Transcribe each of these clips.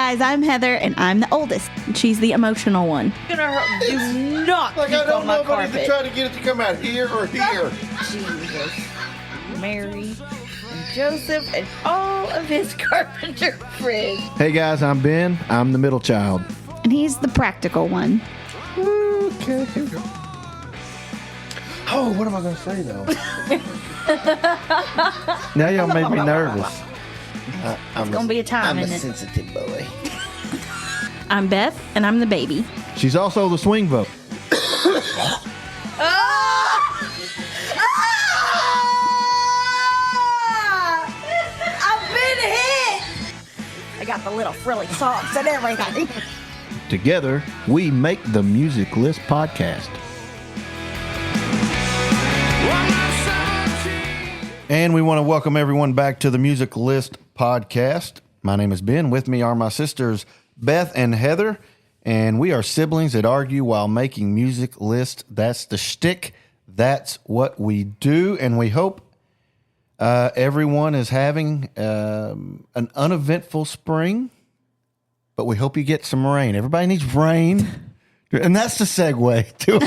guys, I'm Heather, and I'm the oldest. She's the emotional one. Do not Like, puke I don't on my know whether to carpet. try to get it to come out here or here. Jesus. Mary and Joseph and all of his carpenter friends. Hey guys, I'm Ben. I'm the middle child. And he's the practical one. Okay. Oh, what am I going to say though? Now y'all made me nervous. It's going to be a time, I'm a isn't it? sensitive boy. I'm Beth, and I'm the baby. She's also the swing vote. I've been hit! I got the little frilly socks and everything. Together, we make the Music List podcast. And we want to welcome everyone back to the Music List podcast. My name is Ben. With me are my sisters, Beth and Heather. And we are siblings that argue while making music lists. That's the shtick. That's what we do. And we hope everyone is having an uneventful spring. But we hope you get some rain. Everybody needs rain. And that's the segue to our,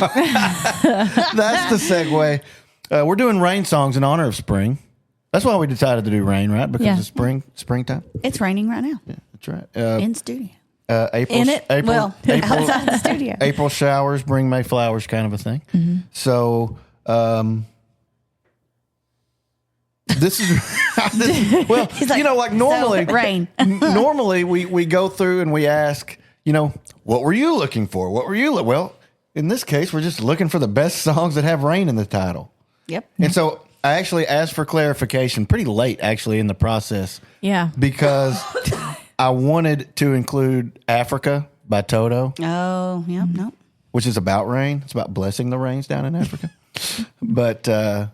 that's the segue. We're doing rain songs in honor of spring. That's why we decided to do rain, right? Because it's springtime. It's raining right now. Yeah, that's right. In studio. April, In it? April, Outside the studio. April showers bring May flowers, kind of a thing. Mm-hmm. So, this is well, like normally, so, rain. Normally we go through and we ask, what were you looking for? Well, in this case, we're just looking for the best songs that have rain in the title. Yep. And so I actually asked for clarification pretty late, actually, in the process. Yeah. Because I wanted to include Africa by Toto. Oh, yeah, no. Which is about rain. It's about blessing the rains down in Africa. But I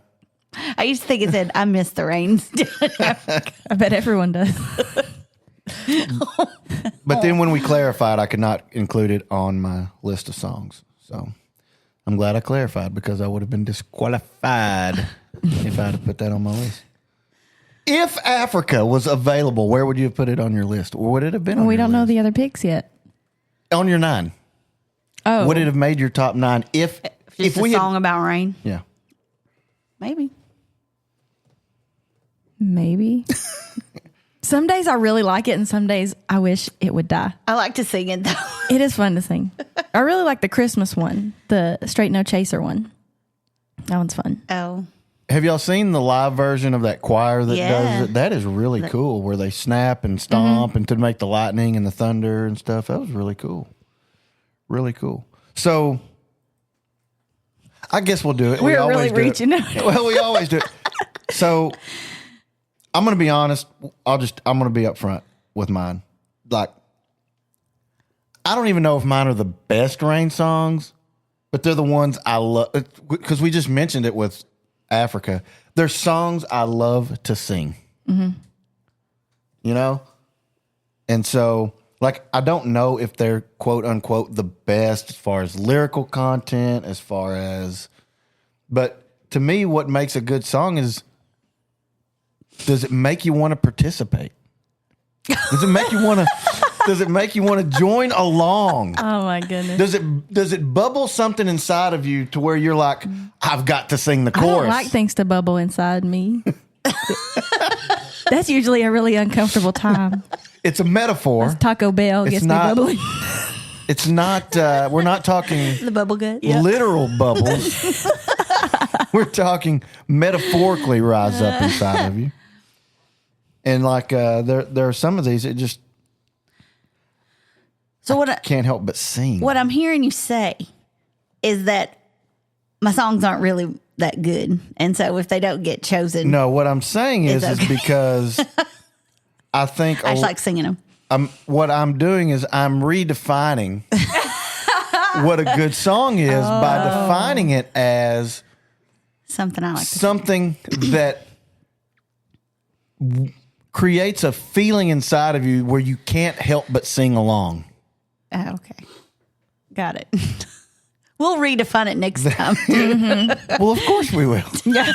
used to think it said, I miss the rains. I bet everyone does. but then when we clarified, I could not include it on my list of songs. So I'm glad I clarified because I would have been disqualified if I had put that on my list. If Africa was available, where would you have put it on your list? Or would it have been on We your don't know list? the other picks yet. On your 9. Oh. Would it have made your top 9 if Just we a song about rain? Yeah. Maybe. Maybe. Some days I really like it, and some days I wish it would die. I like to sing it, though. It is fun to sing. I really like the Christmas one, the Straight No Chaser one. That one's fun. Oh. Have y'all seen the live version of that choir that does it? That is really cool, where they snap and stomp and to make the lightning and the thunder and stuff. That was really cool. Really cool. So I guess we'll do it. We're always really do reaching it. out. Well, we always do it. So I'm going to be honest. I'm going to be upfront with mine. Like, I don't even know if mine are the best rain songs, but they're the ones I love because we just mentioned it with Africa. There's songs I love to sing. Mm-hmm. And so, like, I don't know if they're quote unquote the best as far as lyrical content, but to me, what makes a good song is, does it make you want to participate? Does it make you want to join along? Oh my goodness. Does it bubble something inside of you to where you're like, I've got to sing the chorus? I don't like things to bubble inside me. That's usually a really uncomfortable time. It's a metaphor. Taco Bell It's gets me not- bubbling. It's not, we're not talking The bubble gut. literal bubbles. We're talking metaphorically rise up inside of you. And like, there are some of these that just can't help but sing. What I'm hearing you say is that my songs aren't really that good. And so if they don't get chosen, No, what I'm saying is okay. because I think I just like singing them. what I'm doing is I'm redefining what a good song is by defining it as Something I like. something that creates a feeling inside of you where you can't help but sing along. Okay. Got it. We'll redefine it next time. Well, of course we will. Yeah.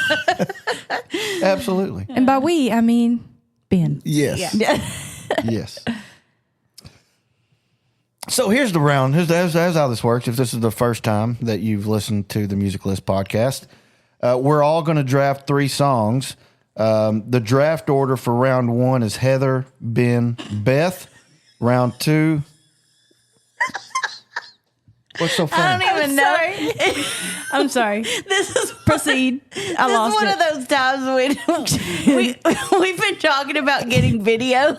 Absolutely. And by we, I mean Ben. Yes. Yeah. Yes. So here's the round. Here's how this works. If this is the first time that you've listened to the Music List podcast, we're all going to draft 3 songs. The draft order for round 1 is Heather, Ben, Beth. Round 2. What's so funny? I don't even know. I'm sorry. This is Proceed. I lost one it. of those times when we've been talking about getting video,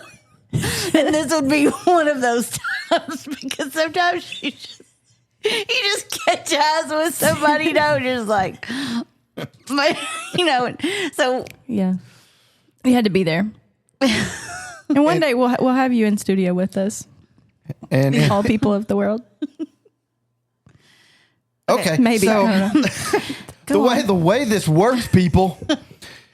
and this would be one of those times because sometimes you just catch eyes with somebody, just like, So Yeah. You had to be there. And one day we'll have you in studio with us, And all people of the world. okay, Maybe. So, I don't know. the way this works, people,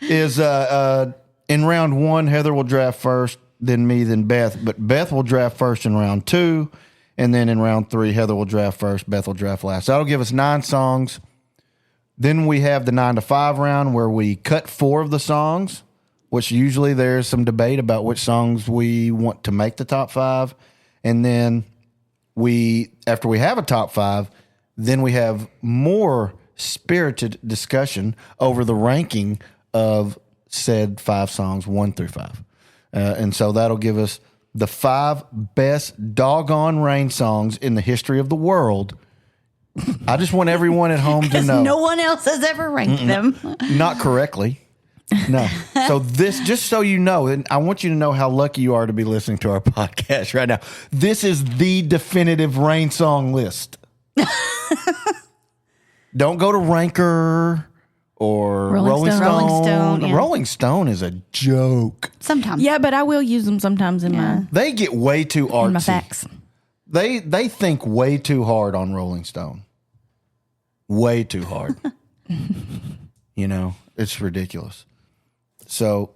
is in round 1, Heather will draft first, then me, then Beth. But Beth will draft first in round 2, and then in round 3, Heather will draft first, Beth will draft last. That'll give us 9 songs. Then we have the 9 to 5 round where we cut 4 of the songs, which usually there's some debate about which songs we want to make the top 5. And then after we have a top 5, then we have more spirited discussion over the ranking of said 5 songs, 1 through 5. And so that'll give us the 5 best doggone rain songs in the history of the world. I just want everyone at home to know. no one else has ever ranked them. Not correctly. No. So just so you know, and I want you to know how lucky you are to be listening to our podcast right now. This is the definitive rain song list. Don't go to Ranker or Rolling Stone. Rolling Stone, yeah. Rolling Stone is a joke. Sometimes. Yeah, but I will use them sometimes in They get way too artsy. my facts. They think way too hard on Rolling Stone. Way too hard. It's ridiculous. So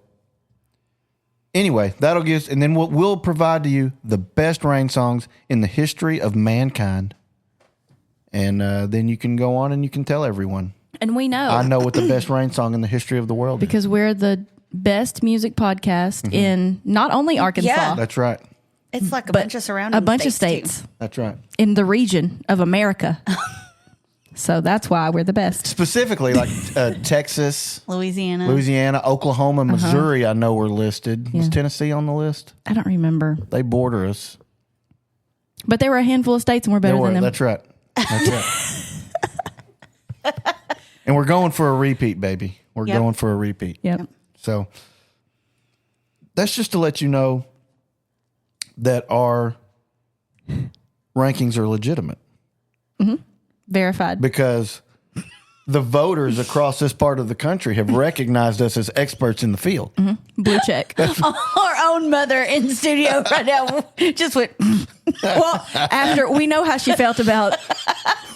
anyway, that'll give us, and then we'll provide to you the best rain songs in the history of mankind. And then you can go on and you can tell everyone. And we know. I know what the best rain song in the history of the world is. Because we're the best music podcast in not only Arkansas, Yeah. That's right. It's like a but bunch of surrounding a bunch of states, states That's right. in the region of America. So that's why we're the best. Specifically, like Texas, too. Louisiana. Oklahoma, Missouri, I know were listed. Yeah. Was Tennessee on the list? I don't remember. They border us. But there were a handful of states and we're better than them. That's right. That's right. And we're going for a repeat, baby. We're Yep. going for a repeat. Yep. So that's just to let you know that our rankings are legitimate Verified. because the voters across this part of the country have recognized us as experts in the field. Blue check. Our own mother in the studio right now just went, Well, after we know how she felt about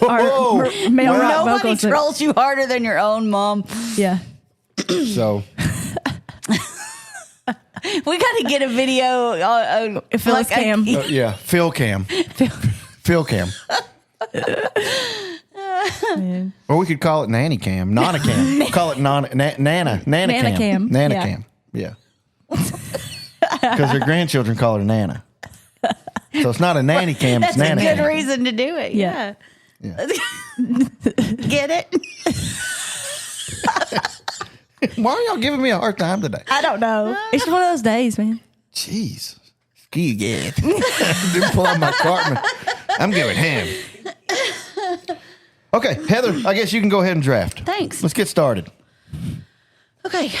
our Whoa. male rock nobody vocals. trolls you harder than your own mom. Yeah. So We got to get a video. Phyllis Cam. yeah, Phil Cam. Phil Cam. Man. Or we could call it Nanny Cam. Nana Cam. Call it Nana Nana Cam. Cam. Nana Yeah. Cam. Yeah. Because her grandchildren call her Nana. So it's not a nanny cam, it's That's a Nana good Cam. reason to do it. Yeah. Yeah. Get it? Why are y'all giving me a hard time today? I don't know. It's one of those days, man. Jeez. Ski again. Didn't pull out my Cartman. I'm giving ham. Okay, Heather, I guess you can go ahead and draft. Thanks. Let's get started. Okay.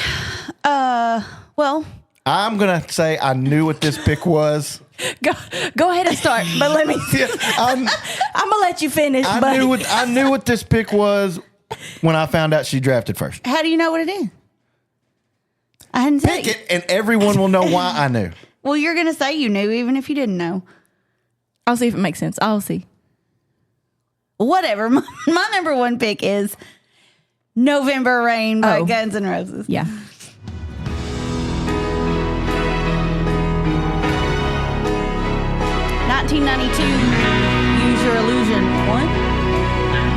Well, I'm going to say I knew what this pick was. Go ahead and start, but let me. Yeah, I'm gonna let you finish. I but knew what this pick was when I found out she drafted first. how do you know what it is? I hadn't said Pick it, and everyone will know why I knew. Well, you're going to say you knew even if you didn't know. I'll see if it makes sense. I'll see. Whatever. My number 1 pick is November Rain by Oh. Guns N' Roses. Yeah. Use Your Illusion 1.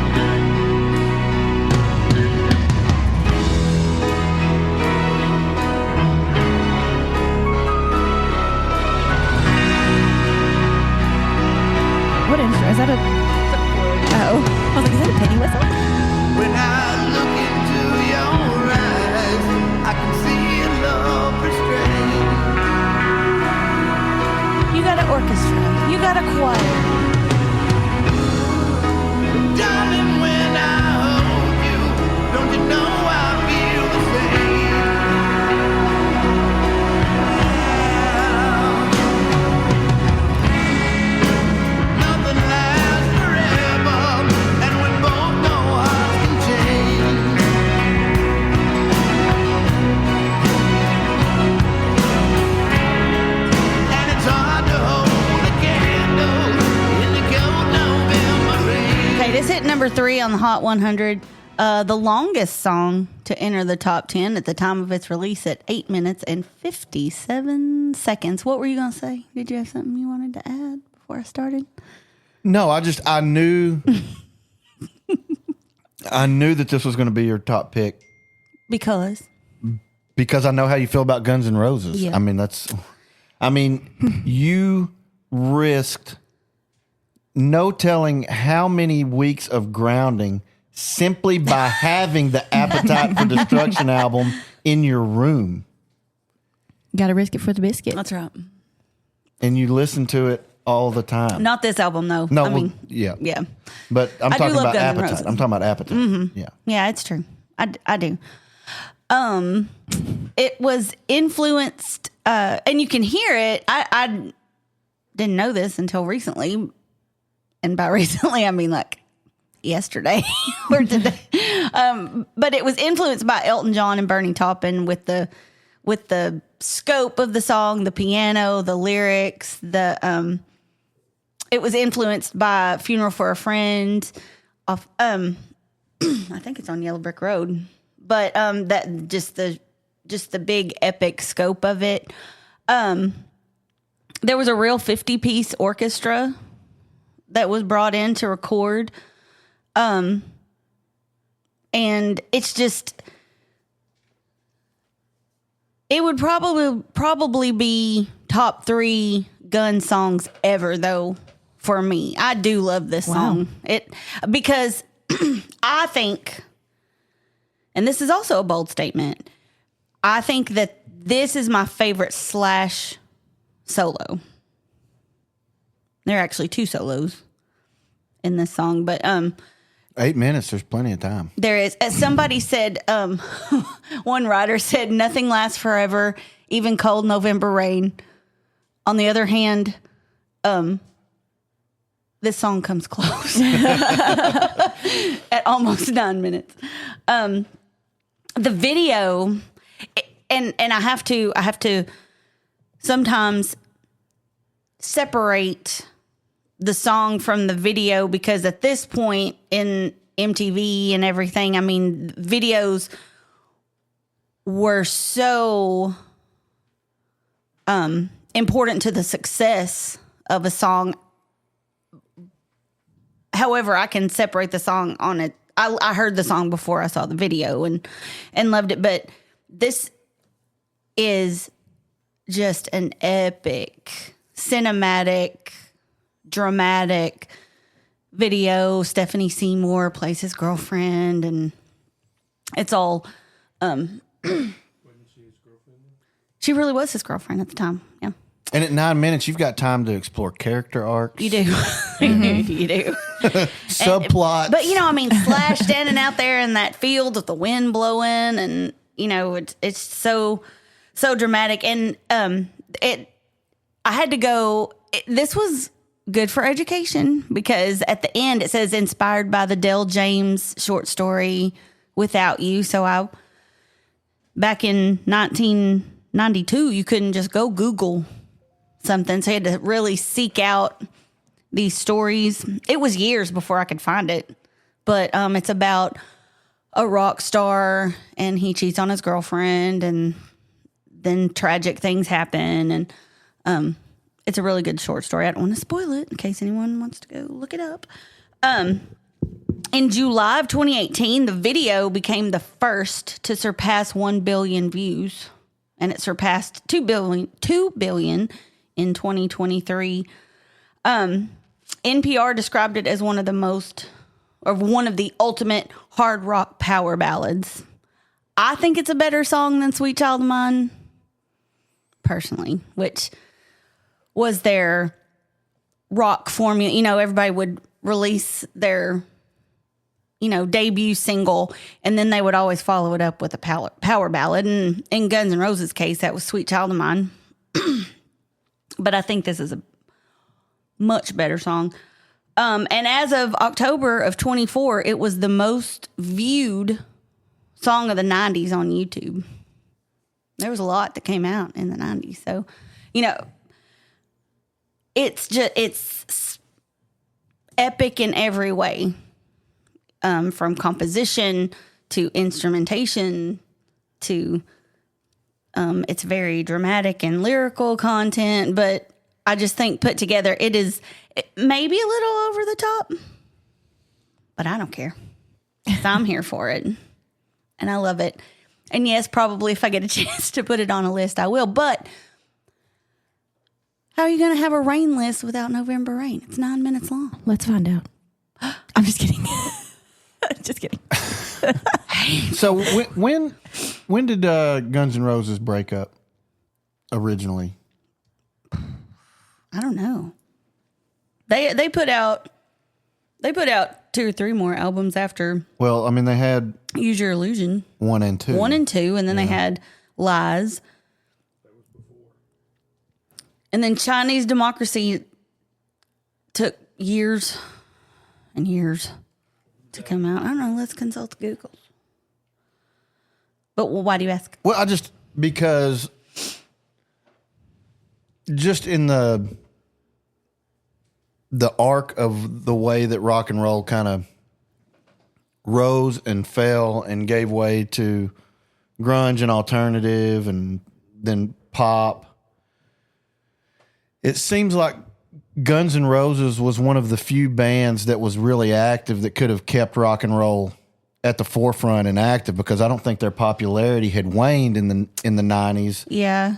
Oh, I was like, is that a penny whistle? When I look into your eyes, I can see a love restrained. You got an orchestra. You got a choir. Darling, when I hold you, don't you know I feel the same? Nothing lasts forever, and we both know hearts can change. And it's hard to hold a candle in the cold November rain. Okay, this hit number 3 on the Hot 100. The longest song to enter the top 10 at the time of its release at 8 minutes and 57 seconds. What were you going to say? Did you have something you wanted to add before I started? No, I knew that this was going to be your top pick Because because I know how you feel about Guns N' Roses. Yeah. I mean, you risked no telling how many weeks of grounding simply by having the Appetite for Destruction album in your room. Got to risk it for the biscuit. that's right. And you listen to it all the time. Not this album, though. No, I mean, yeah. yeah. But I'm I do talking love about Guns N' Appetite. Roses. I'm talking about Appetite. Yeah. Yeah, it's true. I do. It was influenced, and you can hear it. I didn't know this until recently, and by recently I mean like yesterday or today. But it was influenced by Elton John and Bernie Taupin with the scope of the song, the piano, the lyrics. It was influenced by "Funeral for a Friend" off. I think it's on Yellow Brick Road, but that just the big epic scope of it. There was a real 50-piece orchestra that was brought in to record, and it's just it would probably be top 3 Gun songs ever, though. For me, I do love this song. Because I think, and this is also a bold statement, I think that this is my favorite Slash solo. There are actually 2 solos in this song, but 8 minutes, there's plenty of time. there is. As somebody said, one writer said, "Nothing lasts forever, even cold November rain." On the other hand, this song comes close at almost 9 minutes. The video, and I have to sometimes separate the song from the video, because at this point in MTV and everything, I mean, videos were so important to the success of a song. However, I can separate the song on it. I heard the song before I saw the video and loved it, but this is just an epic, cinematic, dramatic video. Stephanie Seymour plays his girlfriend, and it's all. She really was his girlfriend at the time. Yeah. And at 9 minutes, you've got time to explore character arcs. You do. You do. Subplots. But, you know, I mean, Slash standing out there in that field with the wind blowing, and, you know, it's so dramatic. And I had to go, this was good for education, because at the end it says inspired by the Del James short story Without You. So back in 1992, you couldn't just go Google something. So you had to really seek out these stories. It was years before I could find it, but it's about a rock star, and he cheats on his girlfriend, and then tragic things happen. And it's a really good short story. I don't want to spoil it in case anyone wants to go look it up. In July of 2018, the video became the first to surpass 1 billion views, and it surpassed 2 billion in 2023. NPR described it as one of the most or one of the ultimate hard rock power ballads. I think it's a better song than Sweet Child of Mine, personally, which was their rock formula. You know, everybody would release their, you know, debut single, and then they would always follow it up with a power ballad. And in Guns N' Roses' case, that was Sweet Child of Mine. But I think this is a much better song. And as of October of 24, it was the most viewed song of the 90s on YouTube. There was a lot that came out in the 90s. So, you know, it's epic in every way. From composition to instrumentation to it's very dramatic and lyrical content, but I just think put together it is maybe a little over the top, but I don't care. 'Cause I'm here for it and I love it. And yes, probably if I get a chance to put it on a list, I will. But how are you going to have a rain list without November Rain? It's 9 minutes long. Let's find out. I'm just kidding. Just kidding. So when did Guns N' Roses break up originally? I don't know. They put out 2 or 3 more albums after. Well, I mean, they had Use Your Illusion 1 and 2. 1 and 2, and then they had Lies. And then Chinese Democracy took years and years to come out. I don't know. Let's consult Google. But why do you ask? Well, because just in the arc of the way that rock and roll kind of rose and fell and gave way to grunge and alternative and then pop, it seems like Guns N' Roses was one of the few bands that was really active that could have kept rock and roll at the forefront and active, because I don't think their popularity had waned in the 90s. Yeah.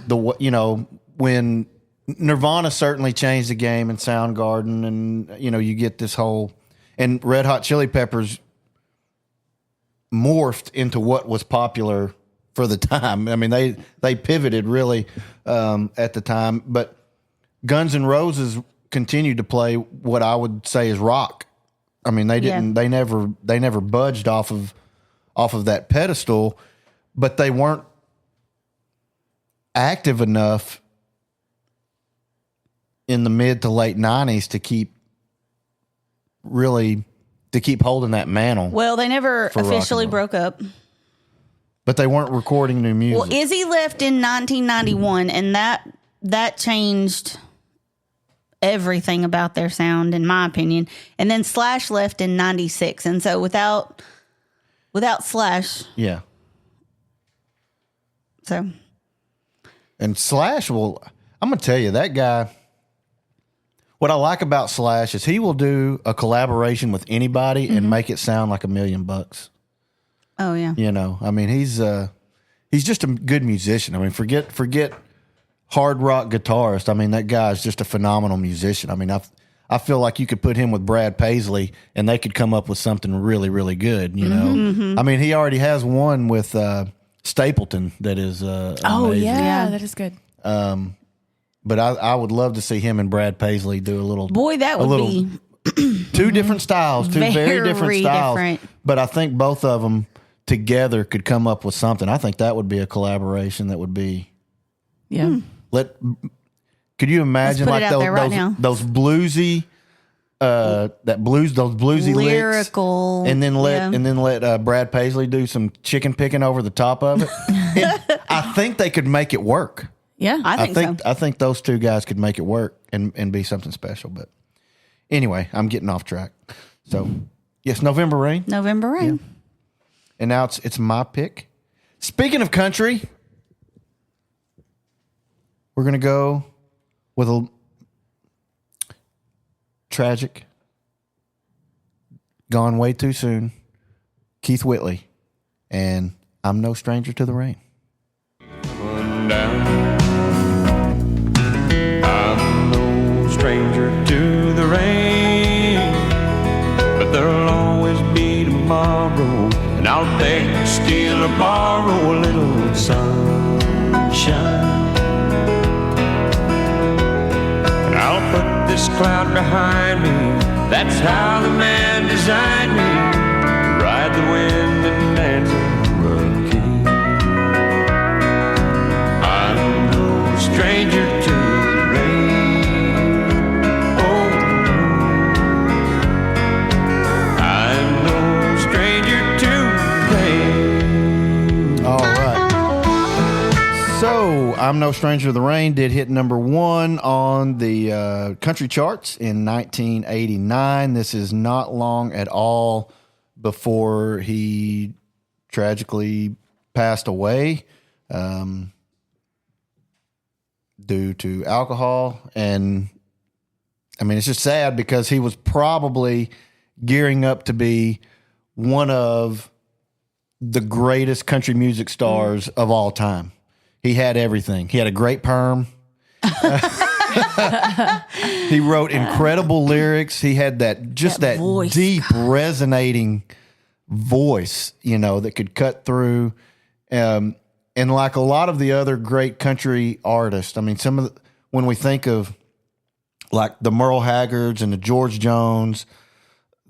When Nirvana certainly changed the game and Soundgarden, and you get this whole, and Red Hot Chili Peppers morphed into what was popular for the time. I mean, they pivoted really at the time, but Guns N' Roses continued to play what I would say is rock. I mean, they never budged off of that pedestal, but they weren't active enough in the mid to late 90s to keep holding that mantle. Well, they never officially broke up. But they weren't recording new music. Well, Izzy left in 1991, and that changed everything about their sound, in my opinion. And then Slash left in 96, and so without Slash, yeah. So, and Slash I'm gonna tell you, that guy. What I like about Slash is he will do a collaboration with anybody and make it sound like $1 million. oh yeah, I mean, he's just a good musician. I mean, forget hard rock guitarist. I mean, that guy's just a phenomenal musician. I mean, I feel like you could put him with Brad Paisley and they could come up with something really, really good. I mean, he already has one with Stapleton that is amazing. Yeah, that is good. But I would love to see him and Brad Paisley do a little. boy, that would be two different styles, two very different styles. different. But I think both of them together could come up with something. I think that would be a collaboration that would be. Yeah. Could you imagine Let's put it like out there right now. those bluesy, those bluesy lyrical, licks, and then let Brad Paisley do some chicken picking over the top of it? I think they could make it work. Yeah. I think so. I think those two guys could make it work and be something special. But anyway, I'm getting off track. So yes, November Rain. November Rain. Yeah. And now it's my pick. Speaking of country, we're gonna go with a tragic, gone way too soon, Keith Whitley, and I'm No Stranger to the Rain. Down. I'm no stranger to the rain, but there'll always always be tomorrow, and I'll beg, steal, or borrow a little sunshine. And I'll put this cloud behind me. That's how the man designed me. Ride the wind and dance a hurricane. I'm no stranger to the rain. Oh, I'm no stranger to the pain. All right. So, I'm No Stranger to the Rain did hit number 1 on the country charts in 1989. This is not long at all before he tragically passed away due to alcohol. And I mean, it's just sad because he was probably gearing up to be one of the greatest country music stars of all time. He had everything. He had a great perm. He wrote incredible lyrics. He had that voice. deep, resonating voice, you know, that could cut through. And like a lot of the other great country artists, I mean, when we think of like the Merle Haggards and the George Jones,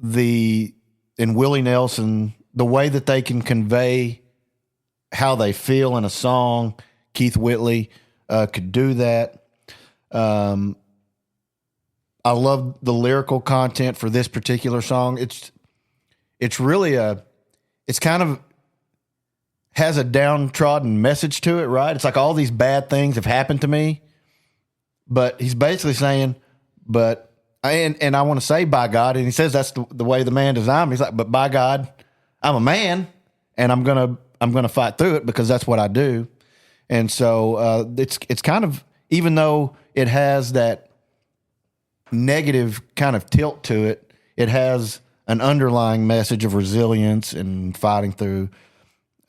and Willie Nelson, the way that they can convey how they feel in a song, Keith Whitley could do that. I love the lyrical content for this particular song. It's really it's kind of has a downtrodden message to it, right? It's like all these bad things have happened to me, but he's basically saying, and I want to say by God, and he says that's the way the man designed me. He's like, but by God, I'm a man, and I'm gonna fight through it because that's what I do. And so it's kind of, even though it has that negative kind of tilt to it, it has an underlying message of resilience and fighting through.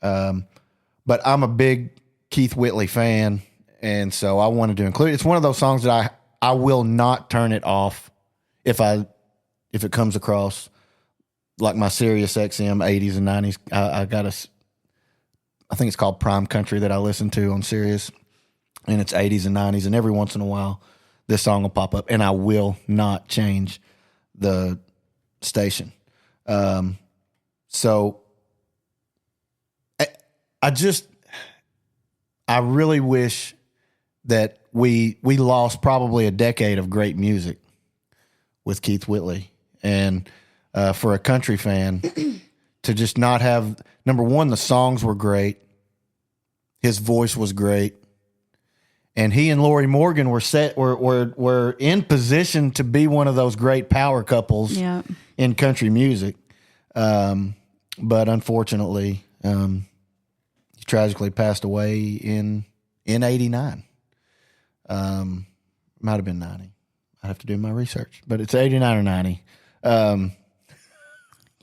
But I'm a big Keith Whitley fan, and so I wanted to include it. It's one of those songs that I will not turn it off if it comes across like my Sirius XM 80s and 90s. I think it's called Prime Country that I listen to on Sirius, and it's 80s and 90s, and every once in a while this song will pop up, and I will not change the station. So I really wish that we lost probably a decade of great music with Keith Whitley, and for a country fan to just not have, number one, the songs were great, his voice was great, and he and Lori Morgan were in position to be one of those great power couples in country music. But unfortunately, he tragically passed away in 89. Might have been 90. I have to do my research, but it's 89 or 90.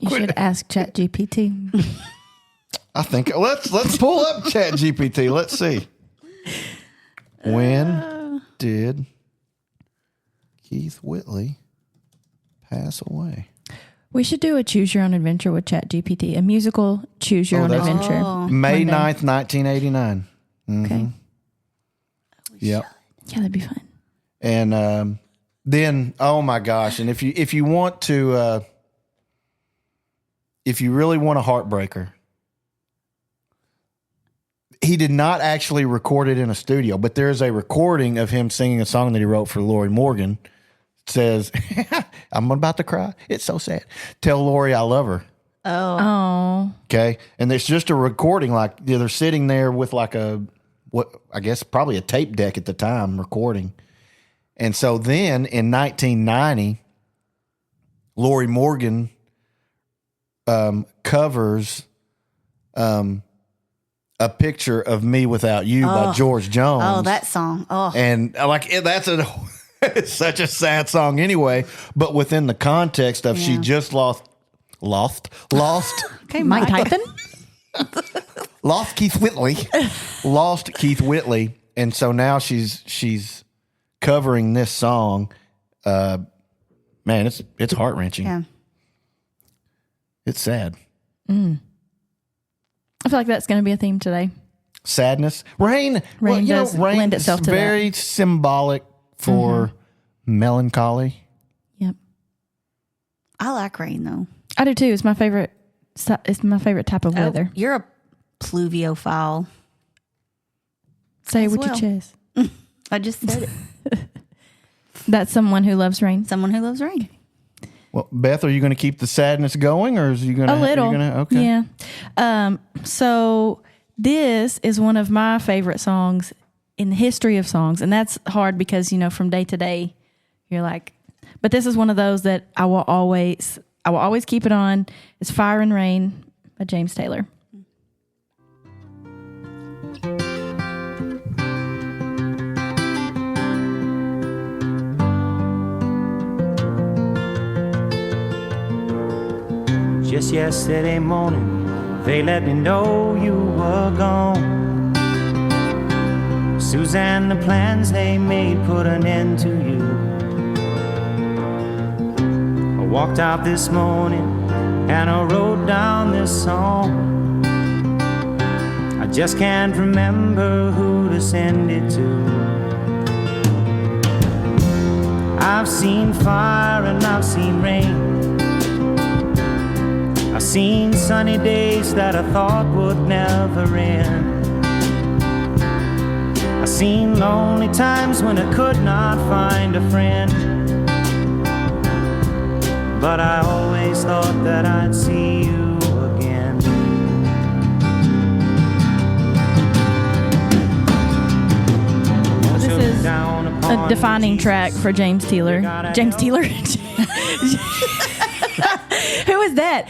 You should ask ChatGPT. I think let's pull up ChatGPT. Let's see. When did Keith Whitley pass away? We should do a choose your own adventure with ChatGPT, a musical choose your own adventure. May 9th, 1989. Mm-hmm. Okay. Yep. Yeah, that'd be fun. And then, oh my gosh! And if you want to, if you really want a heartbreaker, he did not actually record it in a studio, but there is a recording of him singing a song that he wrote for Lori Morgan. It says, "I'm about to cry. It's so sad. Tell Lori I love her." Oh. Okay, and there's just a recording, like they're sitting there with like I guess probably a tape deck at the time recording. And so then in 1990, Lori Morgan covers A Picture of Me Without You by George Jones. Oh, that song. Oh. And like that's it's such a sad song anyway, but within the context of she just lost Okay, Mike Tyson? lost Keith Whitley, and so now she's covering this song. Man, it's heart-wrenching. Yeah. It's sad. I feel like that's going to be a theme today. Sadness. Rain does lend itself is to very symbolic for melancholy. Yep. I like rain though. I do too. It's my favorite. It's my favorite type of weather. You're a pluviophile. Say it as with well. your chest. I just said it. That's someone who loves rain. Someone who loves rain. Well, Beth, are you going to keep the sadness going, or is you going to A little. Okay. Yeah. So this is one of my favorite songs in the history of songs, and that's hard because from day to day, you're like. But this is one of those that I will always keep it on. It's "Fire and Rain" by James Taylor. Just yesterday morning, they let me know you were gone. Suzanne, the plans they made put an end to you. I walked out this morning and I wrote down this song. I just can't remember who to send it to. I've seen fire and I've seen rain. I've seen sunny days that I thought would never end. I've seen lonely times when I could not find a friend. But I always thought that I'd see you again. This is a defining track for James Taylor. James Taylor? Who is that?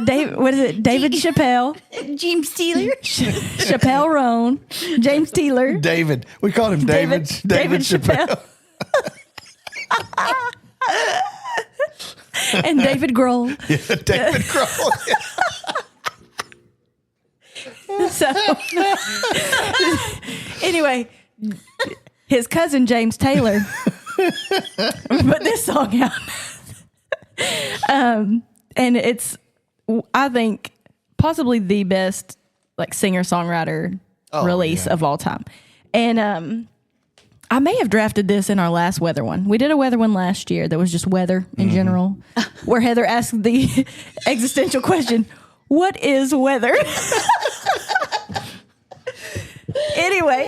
Dave, what is it? David Chappelle. James Taylor. Chappelle Roan. James Taylor. David. We call him David Chappelle. And David Grohl. Yeah, David Grohl. So, anyway, his cousin James Taylor put this song out. And it's, I think, possibly the best singer-songwriter release of all time. And I may have drafted this in our last weather one. We did a weather one last year that was just weather in general, where Heather asked the existential question, what is weather? Anyway,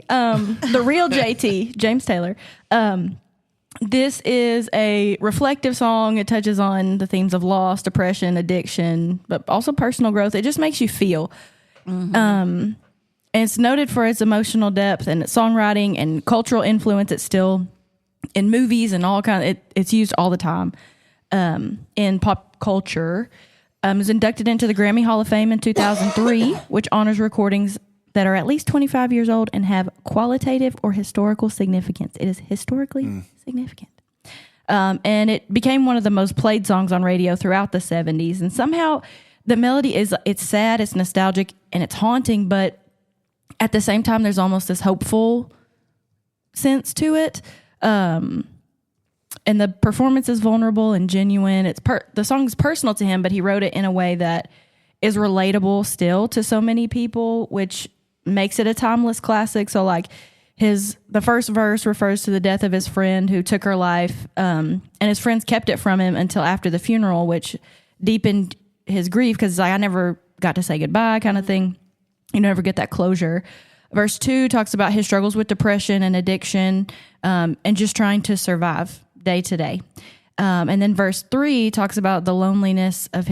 the real JT, James Taylor, this is a reflective song. It touches on the themes of loss, depression, addiction, but also personal growth. It just makes you feel. And it's noted for its emotional depth and its songwriting and cultural influence. It's still in movies and all kinds. It's used all the time in pop culture. It was inducted into the Grammy Hall of Fame in 2003, which honors recordings that are at least 25 years old and have qualitative or historical significance. It is historically significant. And it became one of the most played songs on radio throughout the 70s. And somehow the melody it's sad, it's nostalgic, and it's haunting, but at the same time, there's almost this hopeful sense to it. And the performance is vulnerable and genuine. The song's personal to him, but he wrote it in a way that is relatable still to so many people, which makes it a timeless classic. So the first verse refers to the death of his friend who took her life, and his friends kept it from him until after the funeral, which deepened his grief because I never got to say goodbye kind of thing. You never get that closure. Verse 2 talks about his struggles with depression and addiction, and just trying to survive day to day. And then verse 3 talks about the loneliness of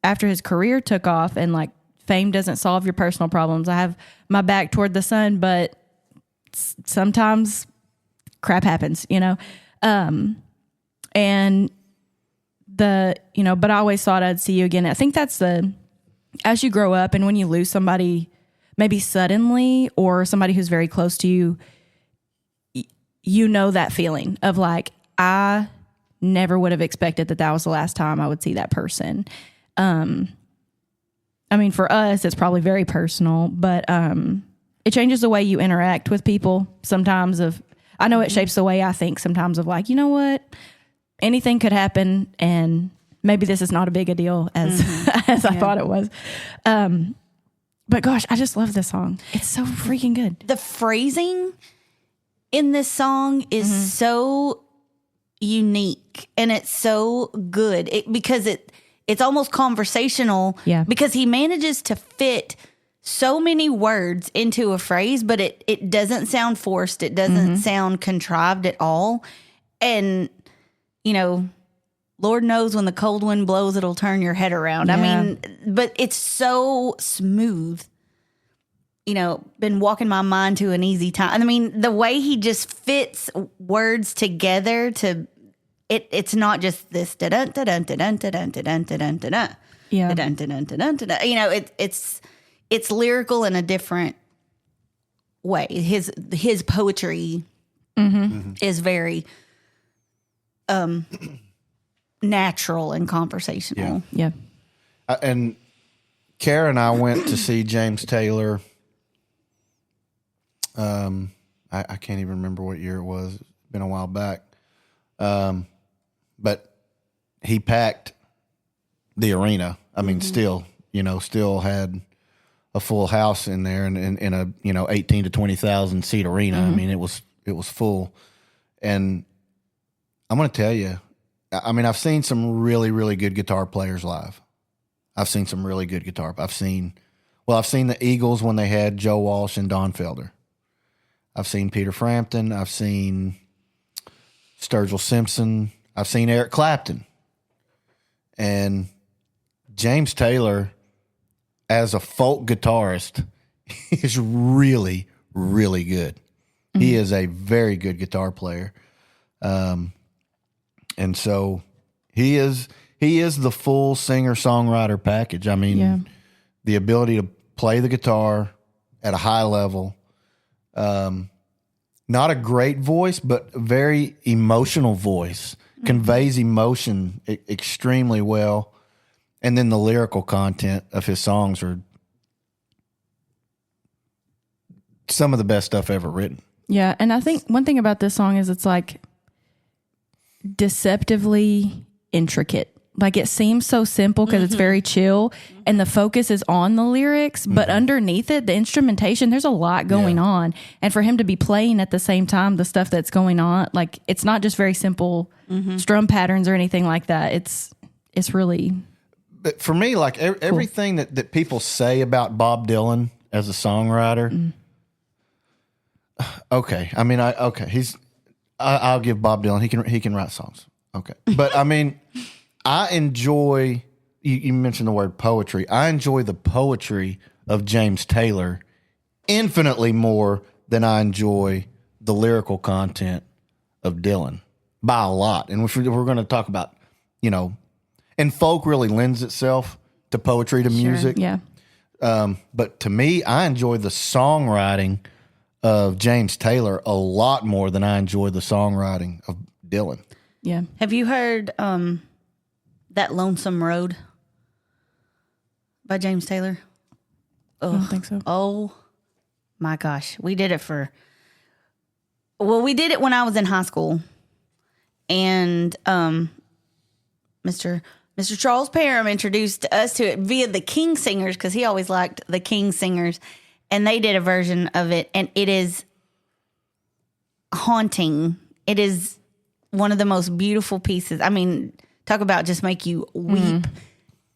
after his career took off, and fame doesn't solve your personal problems. I have my back toward the sun, but sometimes crap happens, and but I always thought I'd see you again. I think that's as you grow up and when you lose somebody maybe suddenly or somebody who's very close to you, that feeling of I never would have expected that was the last time I would see that person. For us, it's probably very personal, but it changes the way you interact with people sometimes. I know it shapes the way I think sometimes of you know what? Anything could happen and maybe this is not a big a deal as as I thought it was. But gosh, I just love this song. It's so freaking good. The phrasing in this song is so unique and it's so good because it's almost conversational. Yeah. Because he manages to fit so many words into a phrase, but it doesn't sound forced. It doesn't sound contrived at all. And, you know, Lord knows when the cold wind blows, it'll turn your head around. Yeah. I mean, but it's so smooth. You know, been walking my mind to an easy time. I mean, the way he just fits words together to it's not just this da dun da dun da dun da dun da dun da dun da dun. Yeah. Dun dun dun dun dun. You know, it's lyrical in a different way. His poetry is very natural and conversational. Yeah. And Kara and I went to see James Taylor. I can't even remember what year it was. It's been a while back. But he packed the arena. I mean, still had a full house in there and in a 18 to 20,000 seat arena. I mean, it was full. And I'm going to tell you, I mean, I've seen some really, really good guitar players live. I've seen some really good guitar. I've seen the Eagles when they had Joe Walsh and Don Felder. I've seen Peter Frampton. I've seen Sturgill Simpson. I've seen Eric Clapton. And James Taylor, as a folk guitarist, is really, really good. He is a very good guitar player. And so he is the full singer-songwriter package. I mean, the ability to play the guitar at a high level, not a great voice, but a very emotional voice, conveys emotion extremely well. And then the lyrical content of his songs are some of the best stuff ever written. Yeah. And I think one thing about this song is it's like deceptively intricate. Like it seems so simple because it's very chill and the focus is on the lyrics, but underneath it, the instrumentation, there's a lot going on. And for him to be playing at the same time, the stuff that's going on, like it's not just very simple strum patterns or anything like that. It's really... But for me, like everything that people say about Bob Dylan as a songwriter, okay. I mean, I'll give Bob Dylan, he can write songs. Okay. But I mean... I enjoy, you mentioned the word poetry. I enjoy the poetry of James Taylor infinitely more than I enjoy the lyrical content of Dylan by a lot. And if we're going to talk about, and folk really lends itself to poetry, to music. Yeah. But to me, I enjoy the songwriting of James Taylor a lot more than I enjoy the songwriting of Dylan. Yeah. Have you heard That Lonesome Road by James Taylor? I don't think so. Oh my gosh. We did it when I was in high school. And Mr. Charles Parham introduced us to it via the King Singers because he always liked the King Singers. And they did a version of it. And it is haunting. It is one of the most beautiful pieces. I mean... Talk about just make you weep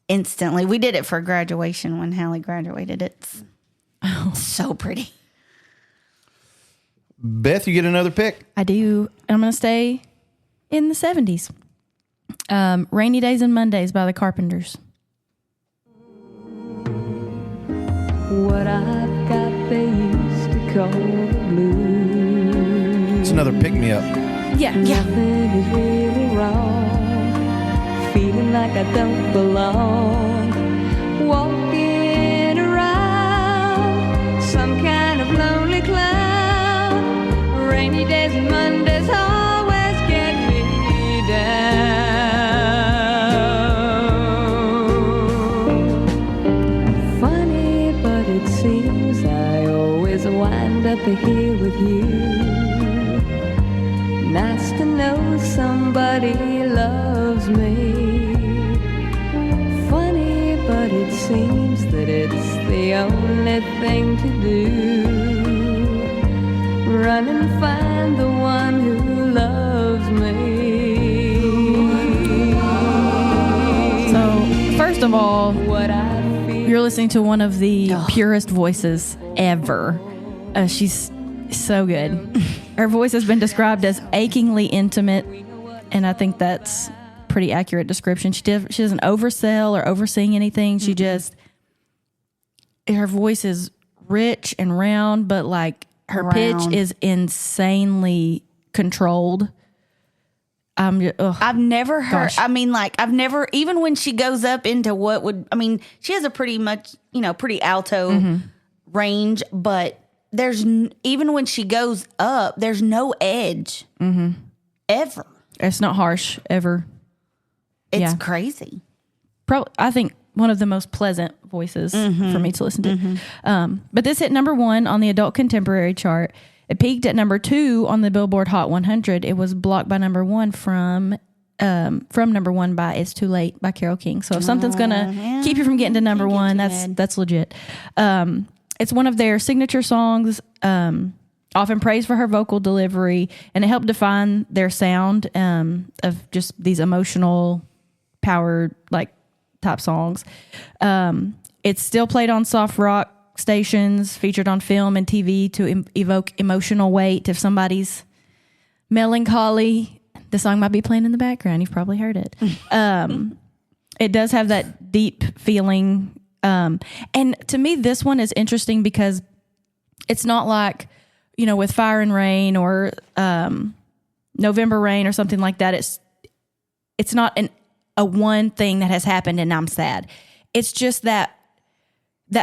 instantly. We did it for graduation when Hallie graduated. It's so pretty. Beth, you get another pick? I do. I'm going to stay in the 70s. Rainy Days and Mondays by the Carpenters. What I've got they used to call the blues. It's another pick-me-up. Yeah. Nothing is really wrong. Feeling like I don't belong. Walking around some kind of lonely cloud. Rainy days and Mondays always get me down. Funny, but it seems I always wind up here with you. Nice to know somebody loves me. the only thing to do. Run and find the one who loves me. So, first of all, What I feel. you're listening to one of the purest voices ever. She's so good. Her voice has been described as achingly intimate, and I think that's pretty accurate description. She doesn't oversell or oversing anything. She just, her voice is rich and round, but like her pitch is insanely controlled. I've never heard. Gosh. I mean, like I've never, even when she goes up into what would, I mean, she has a pretty much, pretty alto range, but there's even when she goes up, there's no edge ever. It's not harsh ever. It's crazy. Probably, I think one of the most pleasant voices for me to listen to. But this hit number 1 on the adult contemporary chart. It peaked at number 2 on the Billboard Hot 100. It was blocked by number 1 from number 1 by "It's Too Late" by Carole King. So if something's gonna keep you from getting to number 1, that's legit. It's one of their signature songs. Often praised for her vocal delivery, and it helped define their sound of just these emotional, powered like type songs. It's still played on soft rock stations, featured on film and TV to evoke emotional weight. If somebody's melancholy, the song might be playing in the background. You've probably heard it. It does have that deep feeling. And to me, this one is interesting because it's not like, with Fire and Rain or November Rain or something like that. It's not a one thing that has happened and I'm sad. It's just that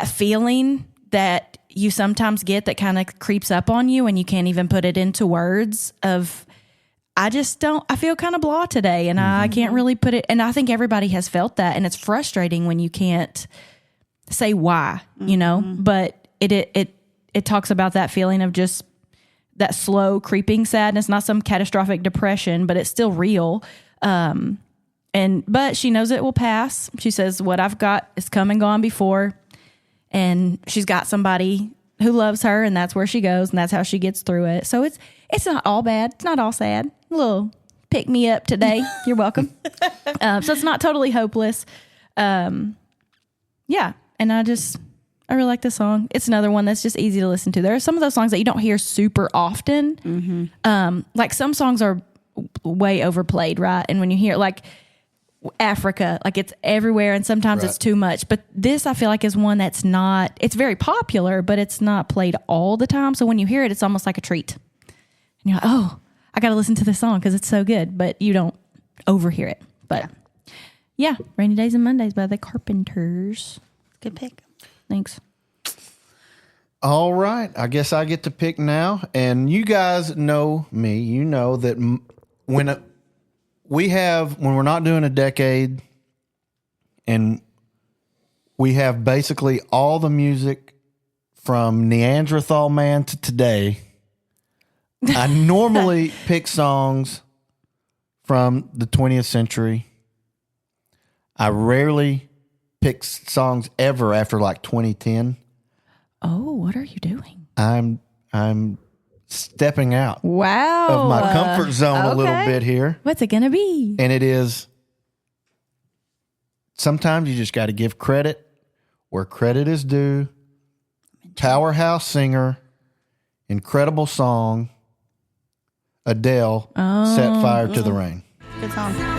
feeling that you sometimes get that kind of creeps up on you and you can't even put it into words of, I feel kind of blah today and I can't really put it. And I think everybody has felt that, and it's frustrating when you can't say why, but it talks about that feeling of just that slow creeping sadness, not some catastrophic depression, but it's still real. But she knows it will pass. She says, what I've got is come and gone before. And she's got somebody who loves her, and that's where she goes, and that's how she gets through it. So it's not all bad. It's not all sad. A little pick me up today. You're welcome. So it's not totally hopeless. And I really like this song. It's another one that's just easy to listen to. There are some of those songs that you don't hear super often. Like some songs are way overplayed, right? And when you hear like Africa, like it's everywhere and sometimes it's too much. But this I feel like is one that's not, it's very popular, but it's not played all the time. So when you hear it, it's almost like a treat. And you're like, oh, I got to listen to this song because it's so good, but you don't overhear it. But yeah, Rainy Days and Mondays by the Carpenters. Good pick. Thanks. All right. I guess I get to pick now. And you guys know me. You know that when we're not doing a decade and we have basically all the music from Neanderthal man to today, I normally pick songs from the 20th century. I rarely pick songs ever after like 2010. Oh, what are you doing? I'm stepping out of Wow. my comfort zone a little okay. bit here. What's it going to be? And it is, sometimes you just got to give credit where credit is due. Powerhouse singer, incredible song, Adele, Set Fire to the Rain. Good song. Feel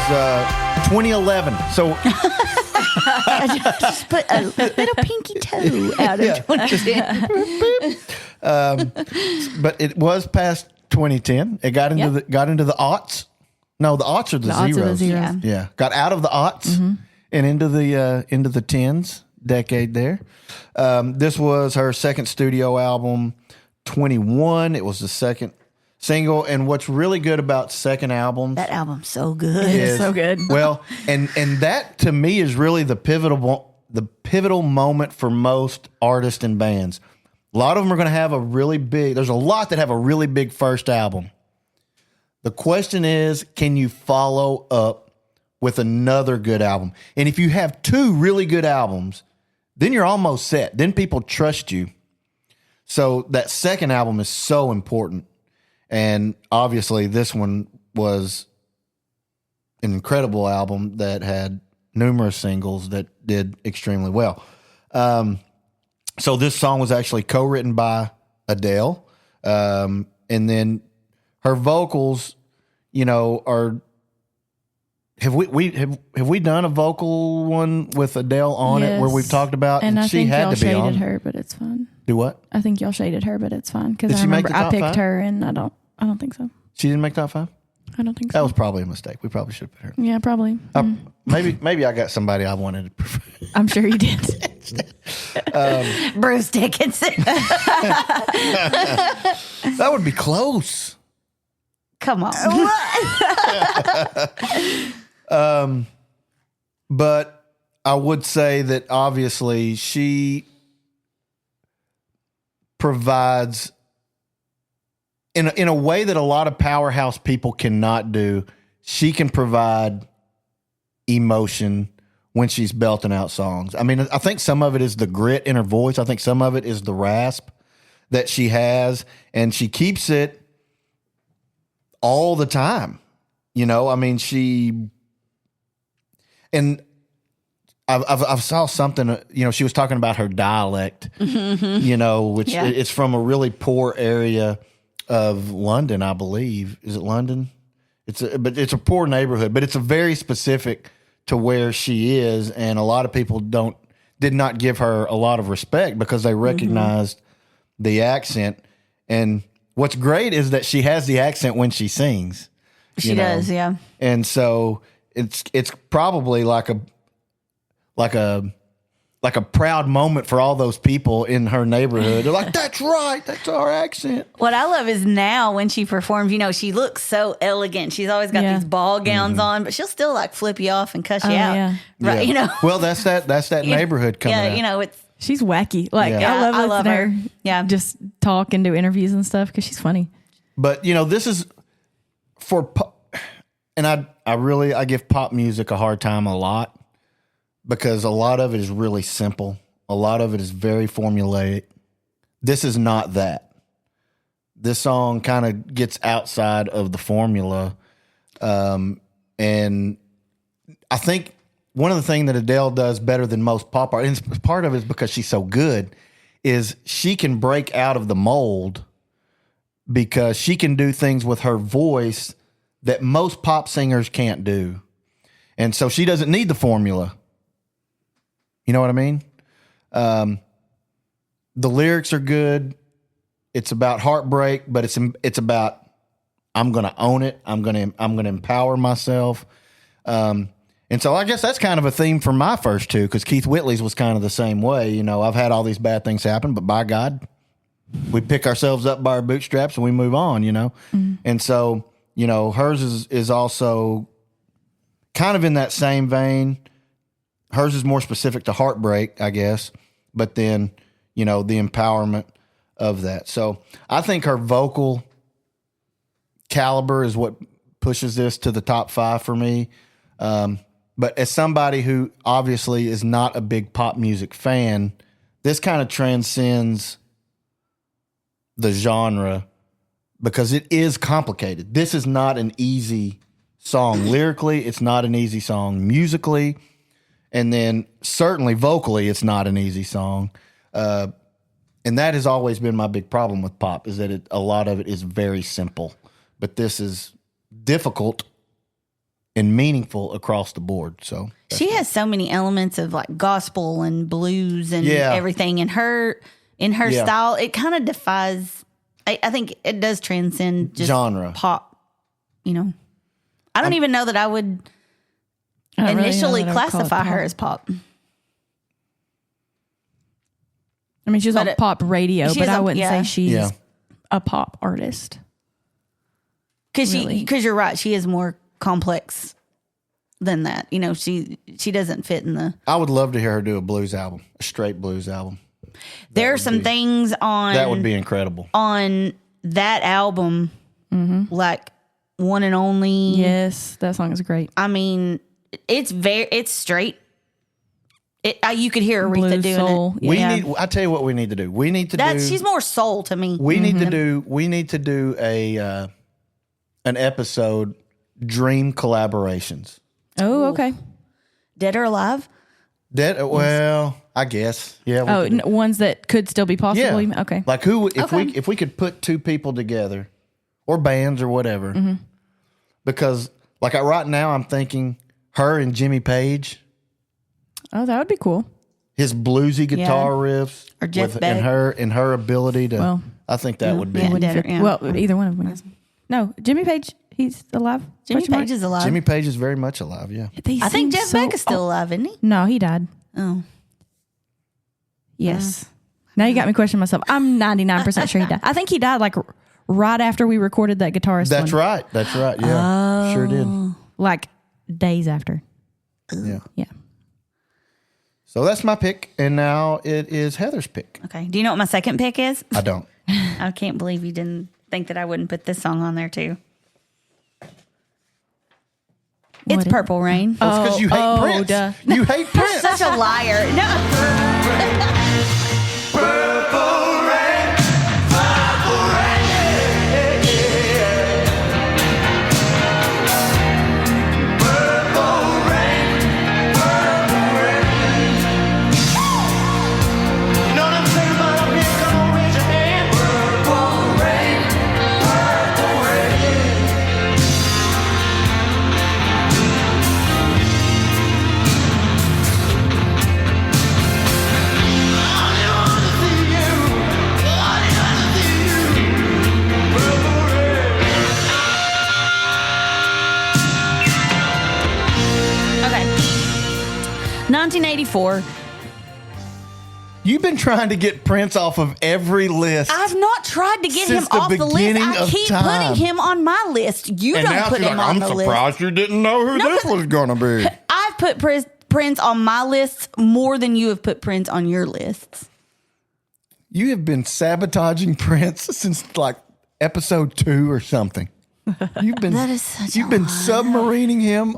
2011. So Just put a little pinky toe out of 2010. but it was past 2010. It got into the aughts. No, the aughts are the aughts zeros. are the zeros. Yeah. Got out of the aughts and into the tens decade there. This was her second studio album, 21. It was the second single. And what's really good about second albums, That album's so good. is, so good. Well, and that to me is really the pivotal moment for most artists and bands. A lot of them are going to have there's a lot that have a really big first album. The question is, can you follow up with another good album? And if you have two really good albums, then you're almost set. Then people trust you. So that second album is so important. And obviously this one was an incredible album that had numerous singles that did extremely well. So this song was actually co-written by Adele. And then her vocals, are, have we done a vocal one with Adele on it where we've talked about, and I she think had y'all to be on. shaded her, but it's fine. Do what? I think y'all shaded her, but it's fine because Did I she make remember the I top picked five? her, and I don't think so. She didn't make top 5? I don't think That so. was probably a mistake. We probably should have put her. Yeah, probably. Maybe I got somebody I wanted to prefer. I'm sure you did. Bruce Dickinson. That would be close. Come on. But I would say that obviously she provides in a way that a lot of powerhouse people cannot do. She can provide emotion when she's belting out songs. I mean, I think some of it is the grit in her voice. I think some of it is the rasp that she has, and she keeps it all the time. I mean, I've saw something, she was talking about her dialect, which it's from a really poor area of London, I believe. Is it London? But it's a poor neighborhood, but it's a very specific to where she is. And a lot of people did not give her a lot of respect because they recognized the accent. And what's great is that she has the accent when she sings. She does, yeah. And so it's probably like a proud moment for all those people in her neighborhood. They're like, that's right, that's our accent. What I love is now when she performs, she looks so elegant. She's always got these ball gowns on, but she'll still like flip you off and cuss you out. Yeah. Right, Yeah. Well, that's that neighborhood coming out. it's She's wacky. Like Yeah. I love her. her. Yeah. Just talk and do interviews and stuff because she's funny. But this is and I give pop music a hard time a lot because a lot of it is really simple. A lot of it is very formulaic. This is not that. This song kind of gets outside of the formula. And I think one of the things that Adele does better than most pop artists, and part of it is because she's so good, is she can break out of the mold because she can do things with her voice that most pop singers can't do. And so she doesn't need the formula. You know what I mean? The lyrics are good. It's about heartbreak, but it's about I'm going to own it. I'm going to empower myself. And so I guess that's kind of a theme for my first two because Keith Whitley's was kind of the same way. I've had all these bad things happen, but by God, we pick ourselves up by our bootstraps and we move on, And so, hers is also kind of in that same vein. Hers is more specific to heartbreak, I guess, but then, the empowerment of that. So I think her vocal caliber is what pushes this to the top 5 for me. But as somebody who obviously is not a big pop music fan, this kind of transcends the genre because it is complicated. This is not an easy song. Lyrically, it's not an easy song. Musically, and then certainly vocally, it's not an easy song. And that has always been my big problem with pop is that a lot of it is very simple. But this is difficult and meaningful across the board. So She has so many elements of like gospel and blues and Yeah. everything in her Yeah. style. It kind of defies. I think it does transcend just Genre. pop. You know, I don't even know that I would I don't really know initially that I would call it classify her pop. as pop. I mean, she's on But pop radio, she's but I a- wouldn't yeah. say she's Yeah. a pop artist. Because Really? because you're right, she is more complex than that. You know, she doesn't fit in the. I would love to hear her do a blues album, a straight blues album. There are some things on That would be incredible. on that album, like One and Only. Yes, that song is great. I mean, it's straight. You could hear Aretha Blues doing soul. it. We Yeah. need. I tell you what we need to do. We need to do. She's more soul to me. We need to do. We need to do a an episode dream collaborations. Oh, okay. Dead or alive? That well, I guess. Yeah. we Oh, could- ones that could still be possible. yeah. you mean? Okay. Like who? If Okay. we could put two people together, or bands or whatever, Mm-hmm. because like right now I'm thinking her and Jimmy Page, Oh, that would be cool. his bluesy guitar riffs, Or Jeff and Beck. her ability to. Well, I think that would be. yeah. Wouldn't Dead or- fit- yeah. Well, either one of them. No, Jimmy Page, he's alive. Jimmy Question mark? Page is alive. Jimmy Page is very much alive. Yeah. They I think seem Jeff so Beck is still alive, isn't he? No, he died. Oh. Yes. Now you got me questioning myself. I'm 99% sure he died. I think he died like right after we recorded that guitarist. That's one. right. That's right. Yeah. Sure did. Like days after. Yeah. Yeah. So that's my pick, and now it is Heather's pick. Okay. Do you know what my second pick is? I don't. I can't believe you didn't think that I wouldn't put this song on there too. It's What is- Purple Rain. It's because you hate Prince. duh. You hate Prince. Such a liar. No. Okay. 1984. You've been trying to get Prince off of every list. I've not tried to get Since him the off the list. beginning I of keep time. putting him on my list. You don't put him on the list. you didn't know who No, 'cause- going to be. I've put Prince on my lists more than you have put Prince on your lists. You have been sabotaging Prince since like episode 2 or something. You've been That is such you've a been lie. submarining him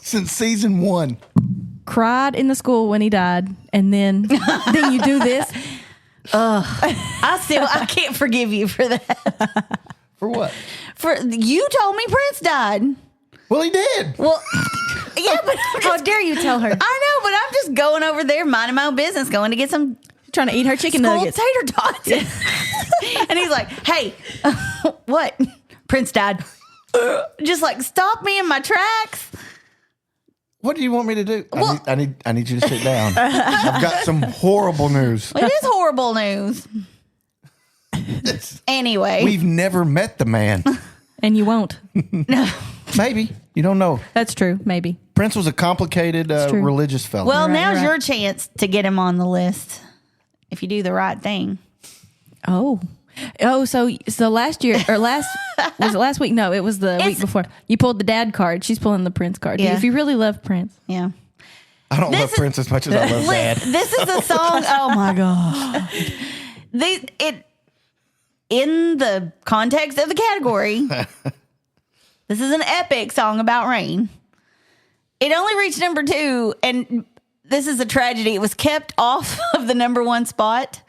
since season 1. Cried in the school when he died, and then you do this. I can't forgive you for that. For what? For you told me Prince died. Well, he did. Well, yeah, but I'm How just, dare you tell her? I know, but I'm just going over there, minding my own business, going to get some Trying to eat her chicken cold nuggets. tater tots. And he's like, "Hey, what? Prince died." Just like stop me in my tracks. What do you want me to do? Well- I need you to sit down. I've got some horrible news. It is horrible news. Anyway, We've never met the man. And you won't. Maybe. You don't know. That's true. Maybe. Prince was a complicated true. religious fellow. well, Right, now's right. your chance to get him on the list if you do the right thing. Oh. So last year or was it last week? No, it was the week before. You pulled the dad card. She's pulling the Prince card. Yeah. If you really love Prince. Yeah. I don't love is- Prince as much as I love Dad. This is a song. Oh my god! In the context of the category, this is an epic song about rain. It only reached number 2, and this is a tragedy. It was kept off of the number 1 spot.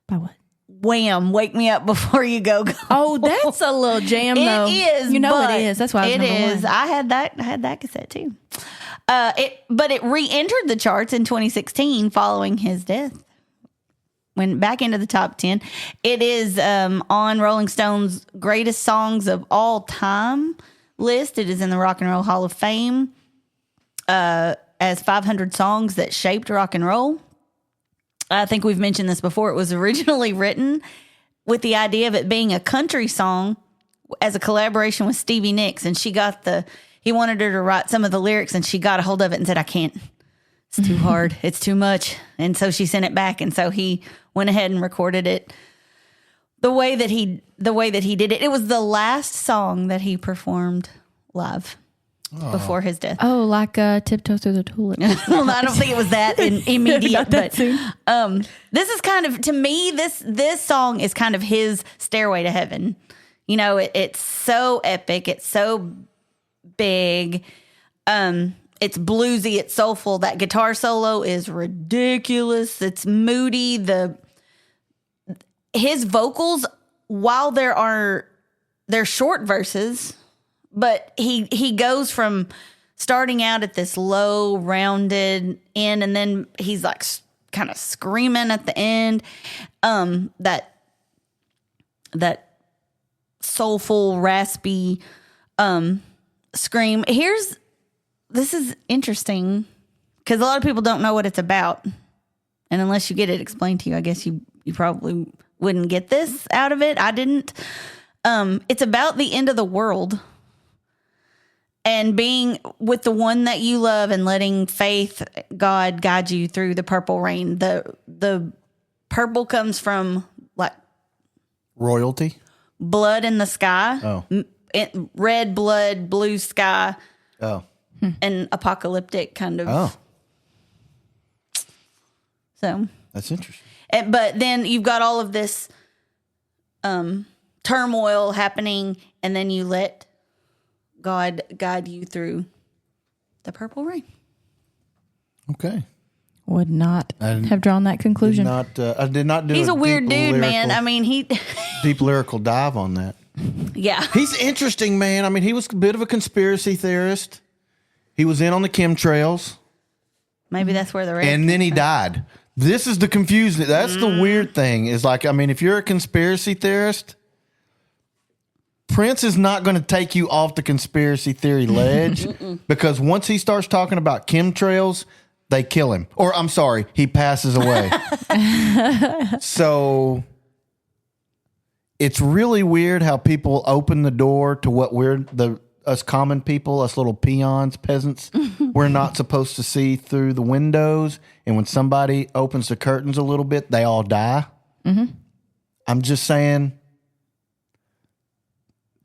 By what? Wham! Wake me up before you go. Oh, that's a little jam though. It is. You know but it is. That's why it it's number is. one. I had that cassette too. But it re-entered the charts in 2016 following his death. Went back into the top 10. It is on Rolling Stone's greatest songs of all time list. It is in the Rock and Roll Hall of Fame as 500 songs that shaped rock and roll. I think we've mentioned this before. It was originally written with the idea of it being a country song as a collaboration with Stevie Nicks. And he wanted her to write some of the lyrics, and she got a hold of it and said, I can't. It's too hard. It's too much. And so she sent it back. And so he went ahead and recorded it the way that he did it. It was the last song that he performed live before his death. Oh, like Tiptoe Through the Tulip. Well, I don't think it was that immediate, Not that but this is kind of, to me, this song is kind of his Stairway to Heaven. You know, it's so epic. It's so big. It's bluesy. It's soulful. That guitar solo is ridiculous. It's moody. His vocals, while they're short verses, but he goes from starting out at this low, rounded end, and then he's like kind of screaming at the end. That soulful, raspy scream. This is interesting because a lot of people don't know what it's about, and unless you get it explained to you, I guess you probably wouldn't get this out of it. I didn't. It's about the end of the world. And being with the one that you love and letting faith, God, guide you through the purple rain. The purple comes from like Royalty? blood in the sky. Oh. Red blood, blue sky, Oh. and apocalyptic kind of. Oh. So, That's interesting. but then you've got all of this turmoil happening, and then you let God guide you through the purple rain. Okay. Would not I have drawn that conclusion. I did not do He's a weird deep dude, man. I mean, deep lyrical dive on that. yeah. He's interesting, man. I mean, he was a bit of a conspiracy theorist. He was in on the chemtrails, Maybe that's where the red. and then he died. This is the confusing. That's the weird thing. Is like, I mean, if you're a conspiracy theorist, Prince is not going to take you off the conspiracy theory ledge because once he starts talking about chemtrails, they kill him. Or I'm sorry, he passes away. So it's really weird how people open the door to what us common people, us little peons, peasants, we're not supposed to see through the windows. And when somebody opens the curtains a little bit, they all die. Mm-hmm. I'm just saying.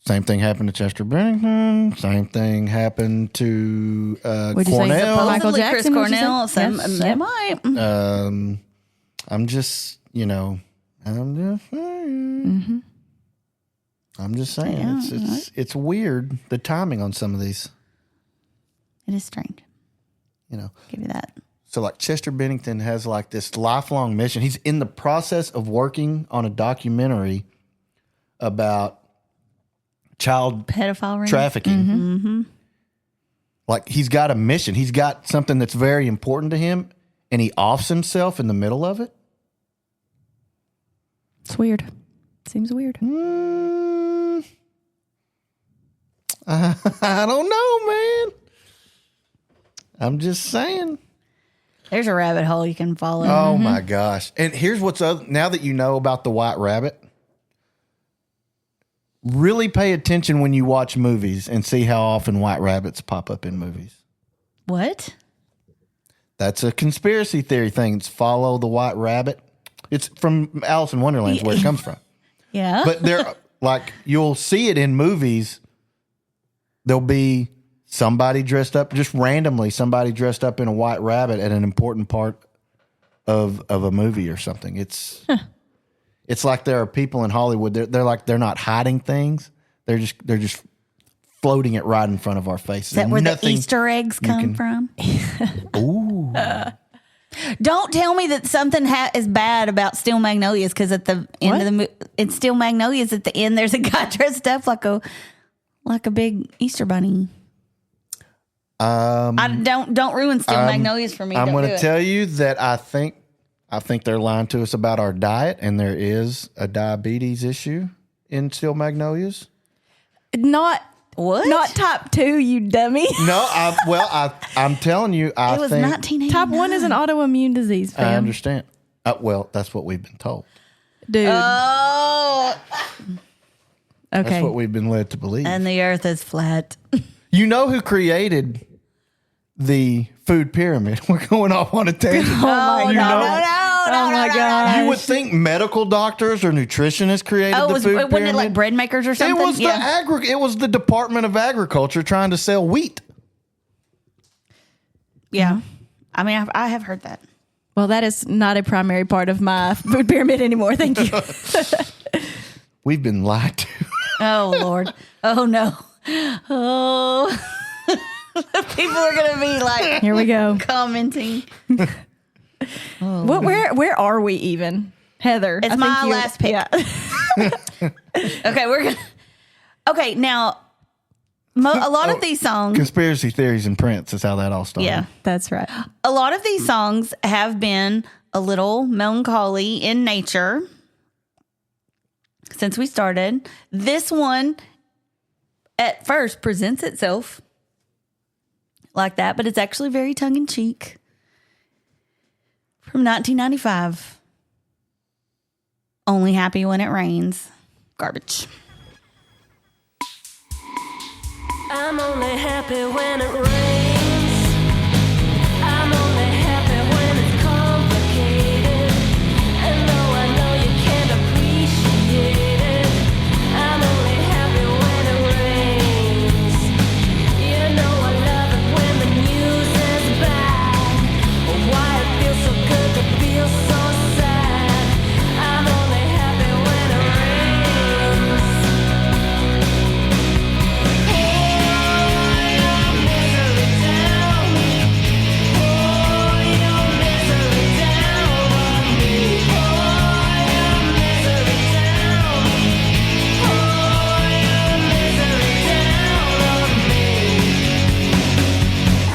Same thing happened to Chester Bennington. Same thing happened to Would you say Cornell. Michael Supposedly Jackson, Chris would you say? Cornell. Some, Yes. they Yep. might. I'm just, I'm just saying. I'm just saying. Yeah, it's weird, the timing on some of these, It is strange. Give you that. So like Chester Bennington has like this lifelong mission. He's in the process of working on a documentary about child Pedophile ring. trafficking. Like he's got a mission. He's got something that's very important to him, and he offs himself in the middle of it. It's weird. Seems weird. I don't know, man. I'm just saying. There's a rabbit hole you can follow. Oh my gosh. And here's what's other, now that you know about the white rabbit, really pay attention when you watch movies and see how often white rabbits pop up in movies. What? That's a conspiracy theory thing. It's follow the white rabbit. It's from Alice in Wonderland is where it comes from. Yeah. But they're like, you'll see it in movies. There'll be somebody dressed up, just randomly, somebody dressed up in a white rabbit at an important part of a movie or something. It's like there are people in Hollywood. They're like, they're not hiding things. They're just floating it right in front of our faces. Is that where the Easter eggs come from? Ooh. Don't tell me that something is bad about Steel Magnolias, because at the end of the movie, in Steel Magnolias, at the end, there's a guy dressed up like a big Easter bunny. Don't ruin Steel Magnolias for me. I'm going to tell you that I think they're lying to us about our diet, and there is a diabetes issue in Steel Magnolias. Not What? Not top 2, you dummy. No, I'm telling you, I it was think 1989. Top 1 is an autoimmune disease, I fam. understand. Well, that's what we've been told. Dude. Oh, Okay. That's what we've been led to believe. and the earth is flat. You know who created the food pyramid? We're going off on a tangent. Oh my Oh my God. You would think medical doctors or nutritionists created Oh, the food wasn't it pyramid. like bread makers or something? It was it was the Department of Agriculture trying to sell wheat. Yeah. I mean, I have heard that. Well, that is not a primary part of my food pyramid anymore. Thank you. We've been lied to. Oh, Lord. Oh, no. Oh. People are going to be like Here we go. commenting. Where are we even? Heather. It's I think my you're- last pick. Yeah. Okay, we're going to. Okay, now, a lot of these songs. Conspiracy theories and Prince is how that all started. Yeah. That's right. A lot of these songs have been a little melancholy in nature since we started. This one at first presents itself like that, but it's actually very tongue-in-cheek. From 1995. Only Happy When It Rains. Garbage. I'm only happy when it rains. I'm only happy when it's complicated. And though I know you can't appreciate it, I'm only happy when it rains. You know I love it when the news is bad. Why it feels so good to feel so sad. I'm only happy when it rains.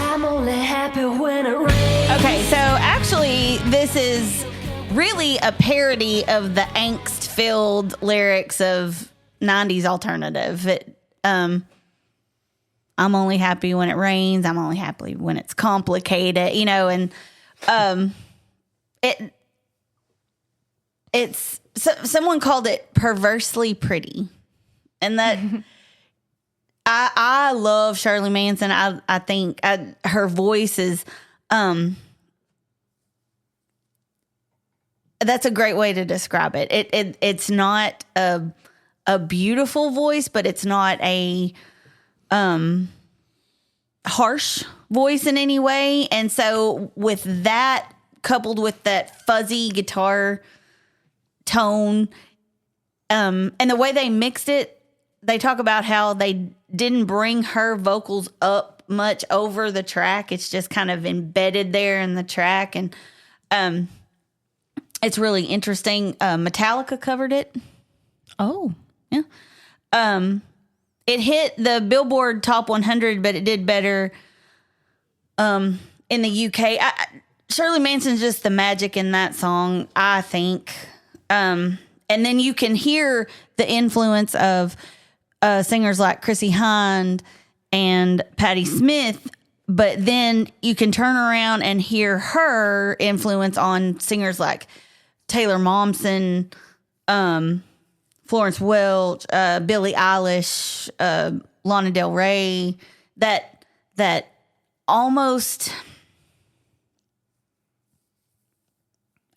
I'm only happy when it rains. Okay, so actually, this is really a parody of the angst-filled lyrics of 90s alternative. I'm only happy when it rains. I'm only happy when it's complicated, you know, and someone called it perversely pretty. And that I love Shirley Manson. I think her voice is that's a great way to describe it. It's not a beautiful voice, but it's not a harsh voice in any way. And so with that coupled with that fuzzy guitar tone, and the way they mixed it, they talk about how they didn't bring her vocals up much over the track. It's just kind of embedded there in the track. And it's really interesting. Metallica covered it. Oh. Yeah. It hit the Billboard Top 100, but it did better in the UK. Shirley Manson's just the magic in that song, I think. And then you can hear the influence of singers like Chrissie Hynde and Patti Smith, but then you can turn around and hear her influence on singers like Taylor Momsen, Florence Welch, Billie Eilish, Lana Del Rey, that almost,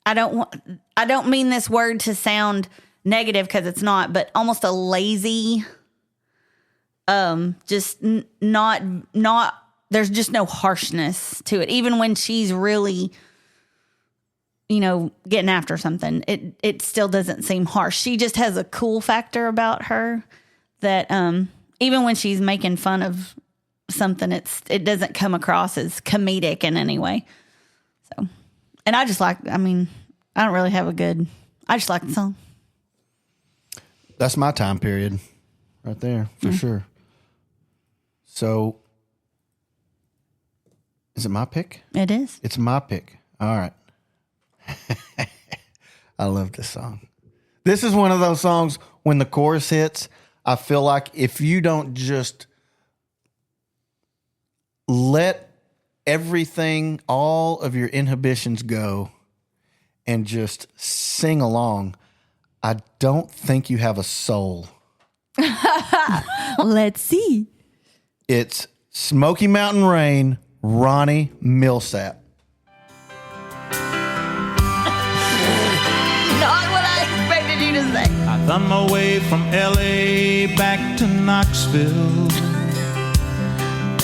I don't mean this word to sound negative because it's not, but almost a lazy, just not, there's just no harshness to it. Even when she's really, getting after something, it still doesn't seem harsh. She just has a cool factor about her that even when she's making fun of something, it doesn't come across as comedic in any way. So, and I just I don't really have I just like the song. That's my time period right there for sure. So is it my pick? It is. It's my pick. All right. I love this song. This is one of those songs when the chorus hits, I feel like if you don't just let everything, all of your inhibitions go and just sing along, I don't think you have a soul. Let's see. It's Smoky Mountain Rain, Ronnie Millsap. Not what I expected you to say. I thumbed my way from L.A. back to Knoxville.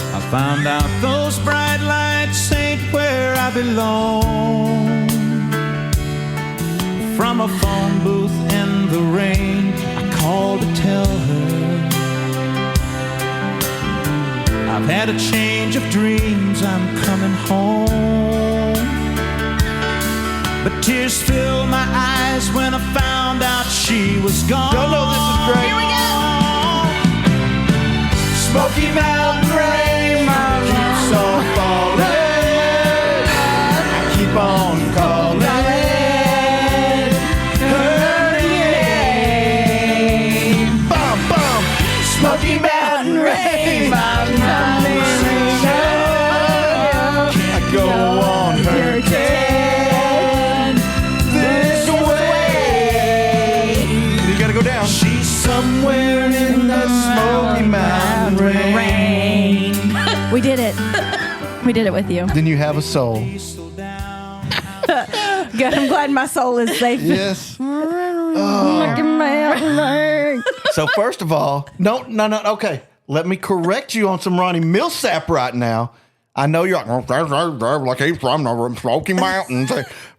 I found out those bright lights ain't where I belong. From a phone booth in the rain, I called to tell her I've had a change of dreams, I'm coming home. But tears filled my eyes when I found out she was gone. Y'all know this is great. Here we go. Smoky Mountain rain, my keeps on falling. I keep on calling her name. Bum, bum. Smoky Mountain rain, my I go on her this way. You gotta go down. She's somewhere in the Smoky Mountain rain. We did it. We did it with you. Then you have a soul. Good. I'm glad my soul is safe. Yes. So first of all, no. Okay, let me correct you on some Ronnie Millsap right now. I know you're like he's from the Smoky Mountains.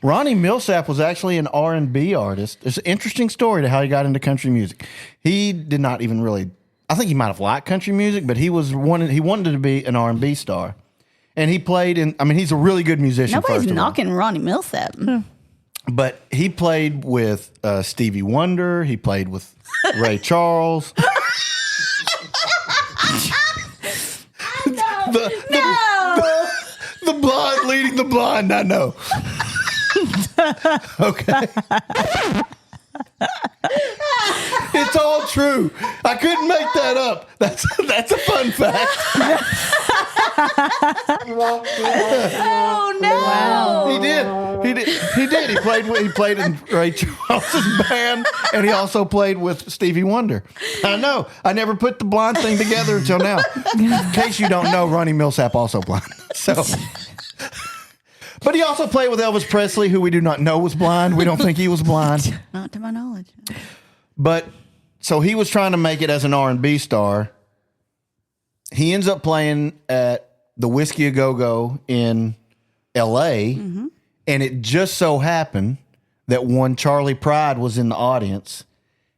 Ronnie Millsap was actually an R&B artist. It's an interesting story to how he got into country music. He did not even really. I think he might have liked country music, but he wanted to be an R&B star, and he played in. I mean, he's a really good musician. Nobody's first of all. knocking Ronnie Millsap. But he played with Stevie Wonder. He played with Ray Charles. The blind leading the blind, I know. Okay. It's all true. I couldn't make that up. That's a fun fact. Oh no! Wow. He did. He played in Ray Charles's band, and he also played with Stevie Wonder. I know. I never put the blind thing together until now. In case you don't know, Ronnie Millsap also blind. So, but he also played with Elvis Presley, who we do not know was blind. We don't think he was blind. Not to my knowledge. But so he was trying to make it as an R&B star. He ends up playing at the Whiskey A Go-Go in L.A., and it just so happened that one Charlie Pride was in the audience,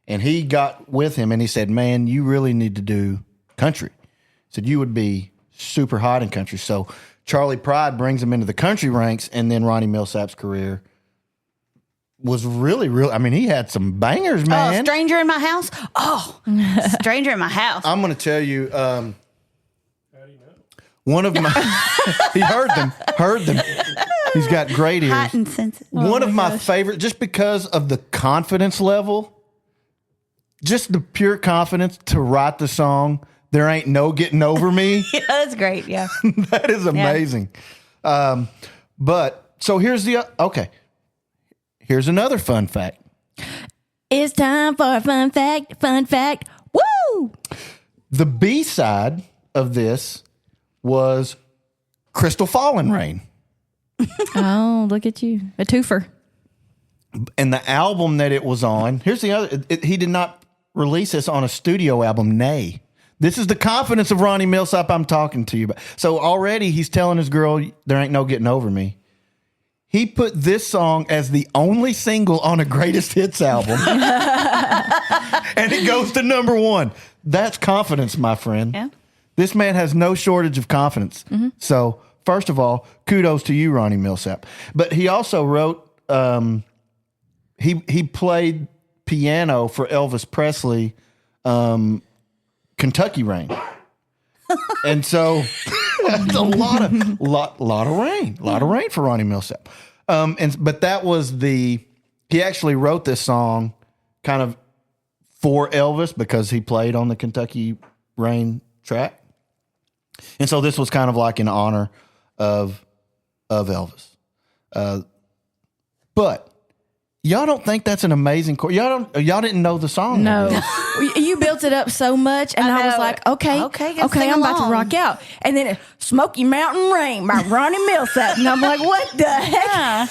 and he got with him, and he said, man, you really need to do country. He said, you would be super hot in country. So Charlie Pride brings him into the country ranks, and then Ronnie Millsap's career was really, I mean, he had some bangers, man. Oh, Stranger in My House? Oh, Stranger in My House. I'm going to tell you, one of my, he heard them. He's got great ears. Hot and sensitive. One of my favorite, just because of the confidence level, just the pure confidence to write the song, There Ain't No Getting Over Me. Yeah, that's great. Yeah. That is amazing. But, so here's another fun fact. It's time for a fun fact. Fun fact. Woo! The B-side of this was Crystal Fallen Rain. Oh, look at you. A twofer. And the album that it was on, here's the other, he did not release this on a studio album, nay. This is the confidence of Ronnie Millsap I'm talking to you about. So already he's telling his girl, there ain't no getting over me. He put this song as the only single on a greatest hits album. And it goes to number one. That's confidence, my friend. Yeah. This man has no shortage of confidence. So, first of all, kudos to you, Ronnie Millsap. But he also wrote, he played piano for Elvis Presley, Kentucky Rain. And so that's a lot of rain for Ronnie Millsap. But that was he actually wrote this song kind of for Elvis because he played on the Kentucky Rain track. And so this was kind of like in honor of Elvis. But y'all don't think that's an amazing chord? Y'all didn't know the song? No. You built it up so much, and I was like, okay, gotta sing I'm about to along. rock out. And then Smoky Mountain Rain by Ronnie Millsap. And I'm like, what the heck?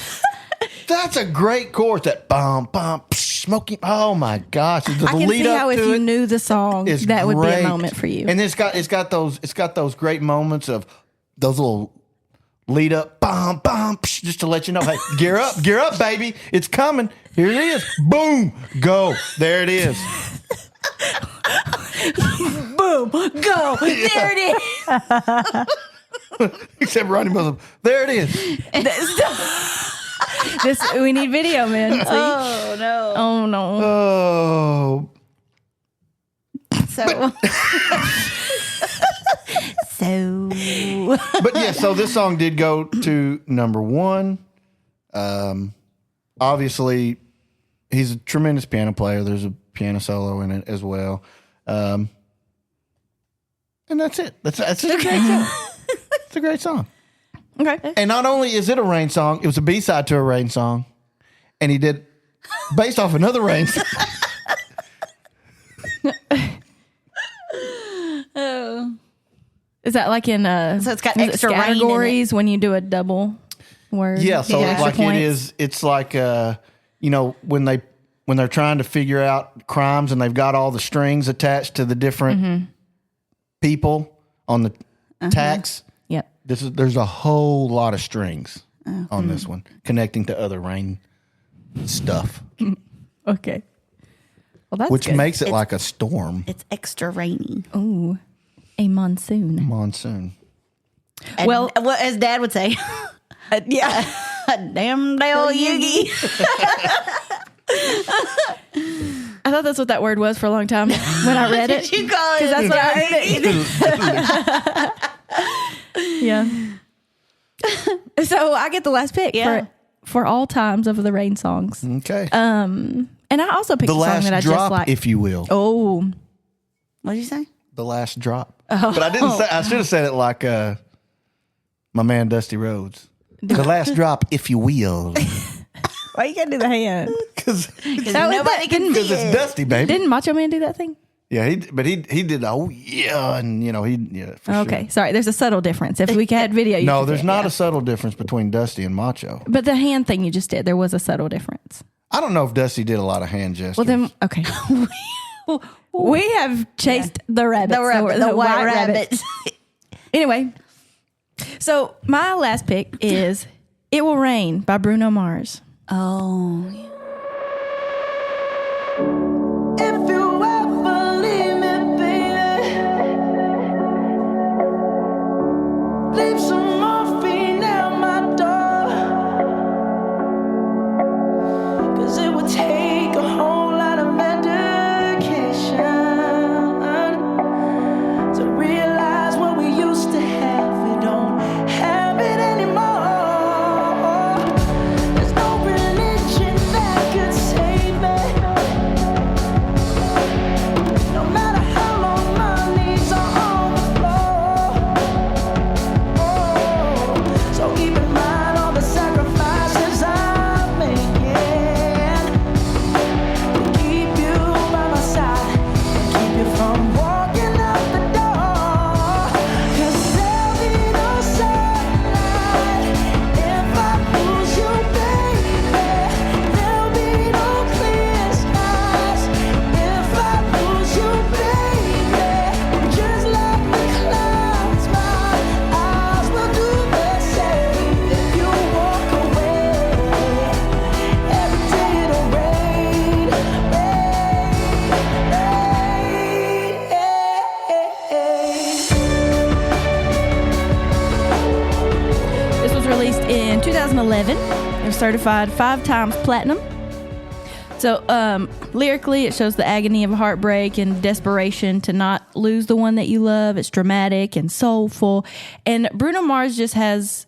That's a great chorus. That bum, bum, psh, smoky. Oh my gosh. The I can lead see up how if to you it knew the song, is that would be great. a moment for you. And it's got those great moments of those little lead up, bum, bum, psh, just to let you know, hey, gear up, baby. It's coming. Here it is. Boom. Go. There it is. Boom, go. There it is. Except Ronnie Muslim. There it is. We need video, man. See? Oh no. Oh, no. Oh. So. But yeah, so this song did go to number 1. Obviously, he's a tremendous piano player. There's a piano solo in it as well. And that's it. That's a great song. It's a great song. Okay. And not only is it a Rain song, it was a B-side to a Rain song. And he did based off another Rain song. Is that like in So it's got is it extra rain in it. categories when you do a double word? Yeah, so Extra like points? it is, it's like when they're trying to figure out crimes and they've got all the strings attached to the different people on the tax. Yep. There's a whole lot of strings on this one connecting to other Rain stuff, Okay. Well, that's which good. makes it like a storm It's extra rainy. Ooh, a monsoon. monsoon. And Well- what as Dad would say, Yeah. damn Dale Yugi. I thought that's what that word was for a long time when I read it. Did you call it? That's what I heard it. Yeah. So I get the last pick Yeah. for all times of the Rain songs. Okay. And I also picked the a song last that I drop, just like. if you will. Oh, What did you say? The last drop. But I didn't say. I should have said it like my man Dusty Rhodes. The last drop, if you will. why you gotta do the hand? Because Nobody can see it's it. Dusty, baby. Didn't Macho Man do that thing? Yeah, he did. Oh yeah, and for Okay, sure. sorry. There's a subtle difference. If we had video, you No, could there's see it. not a subtle difference between Dusty and Macho. But the hand thing you just did, there was a subtle difference. I don't know if Dusty did a lot of hand gestures. Well, then, okay. We have chased the rabbits. The white rabbits. Anyway, so my last pick is It Will Rain by Bruno Mars. Oh. If you ever leave me, baby, leave some morphine at my door. 'Cause it would take a whole lot of medication to realize what we used to have. We don't have it anymore. There's no religion that could save me. No matter how long my knees are on the floor. So keep in mind all the sacrifices I'm making to keep you by my side and keep you from walking out the door. 'Cause there'll be no sunlight if I lose you, baby. There'll be no clear skies if I lose you, baby. Just like the clouds, my eyes will do the same. If you walk away, every day it'll rain, This was released in 2011. It was certified 5 times platinum. So lyrically, it shows the agony of heartbreak and desperation to not lose the one that you love. It's dramatic and soulful. And Bruno Mars just has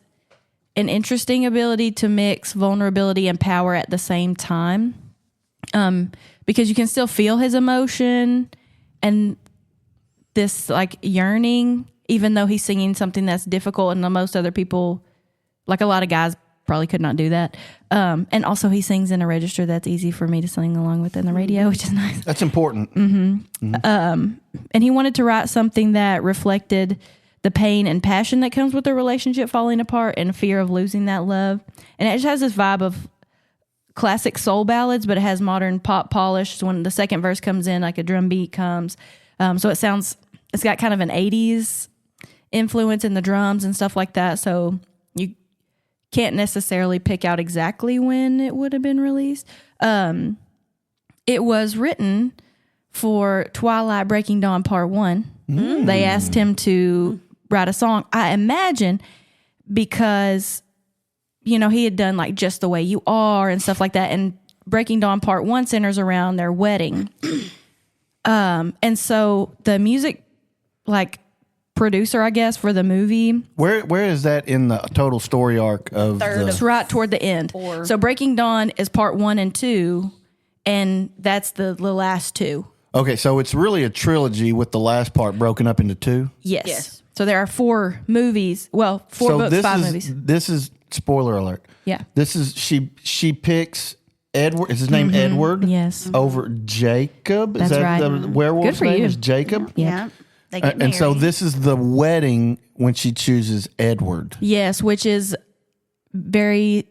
an interesting ability to mix vulnerability and power at the same time. Because you can still feel his emotion and this like yearning, even though he's singing something that's difficult, and most other people, like a lot of guys, probably could not do that. And also, he sings in a register that's easy for me to sing along with in the radio, which is nice. That's important. And he wanted to write something that reflected the pain and passion that comes with the relationship falling apart and fear of losing that love. And it just has this vibe of classic soul ballads, but it has modern pop polish. So when the second verse comes in, like a drum beat comes. So it's got kind of an 80s influence in the drums and stuff like that. So you can't necessarily pick out exactly when it would have been released. It was written for Twilight Breaking Dawn Part 1. They asked him to write a song, I imagine, because, he had done like Just the Way You Are and stuff like that. And Breaking Dawn Part 1 centers around their wedding. And so the music, like, producer, I guess, for the movie. Where is that in the total story arc of It's right toward the end. So Breaking Dawn is Part 1 and 2, and that's the last two. Okay, so it's really a trilogy with the last part broken up into two? Yes. So there are 4 movies. Well, 4 books, 5 movies. This is, spoiler alert. Yeah. This is, she picks Edward, is his name Edward? Yes. Over Jacob? That's is that right. the werewolf's Good for name you. is Jacob? Yeah. They get And so married. this is the wedding when she chooses Edward. Yes, which is it's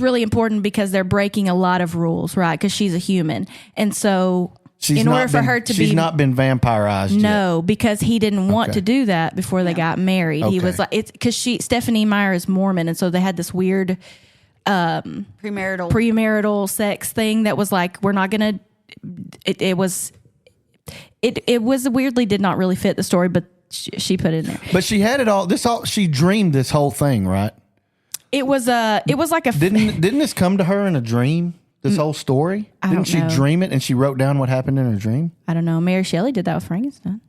really important because they're breaking a lot of rules, right? Because she's a human. And so She's not been vampirized yet. No, because he didn't want to do that before they got married. He was like, it's because Stephanie Meyer is Mormon. And so they had this weird premarital sex thing that was like, we're not going to, it was weirdly did not really fit the story, but she put it in there. But she had it all. She dreamed this whole thing, right? It was like a didn't this come to her in a dream? This whole story? Didn't she dream it and she wrote down what happened in her dream? I don't know. Mary Shelley did that with Frankenstein.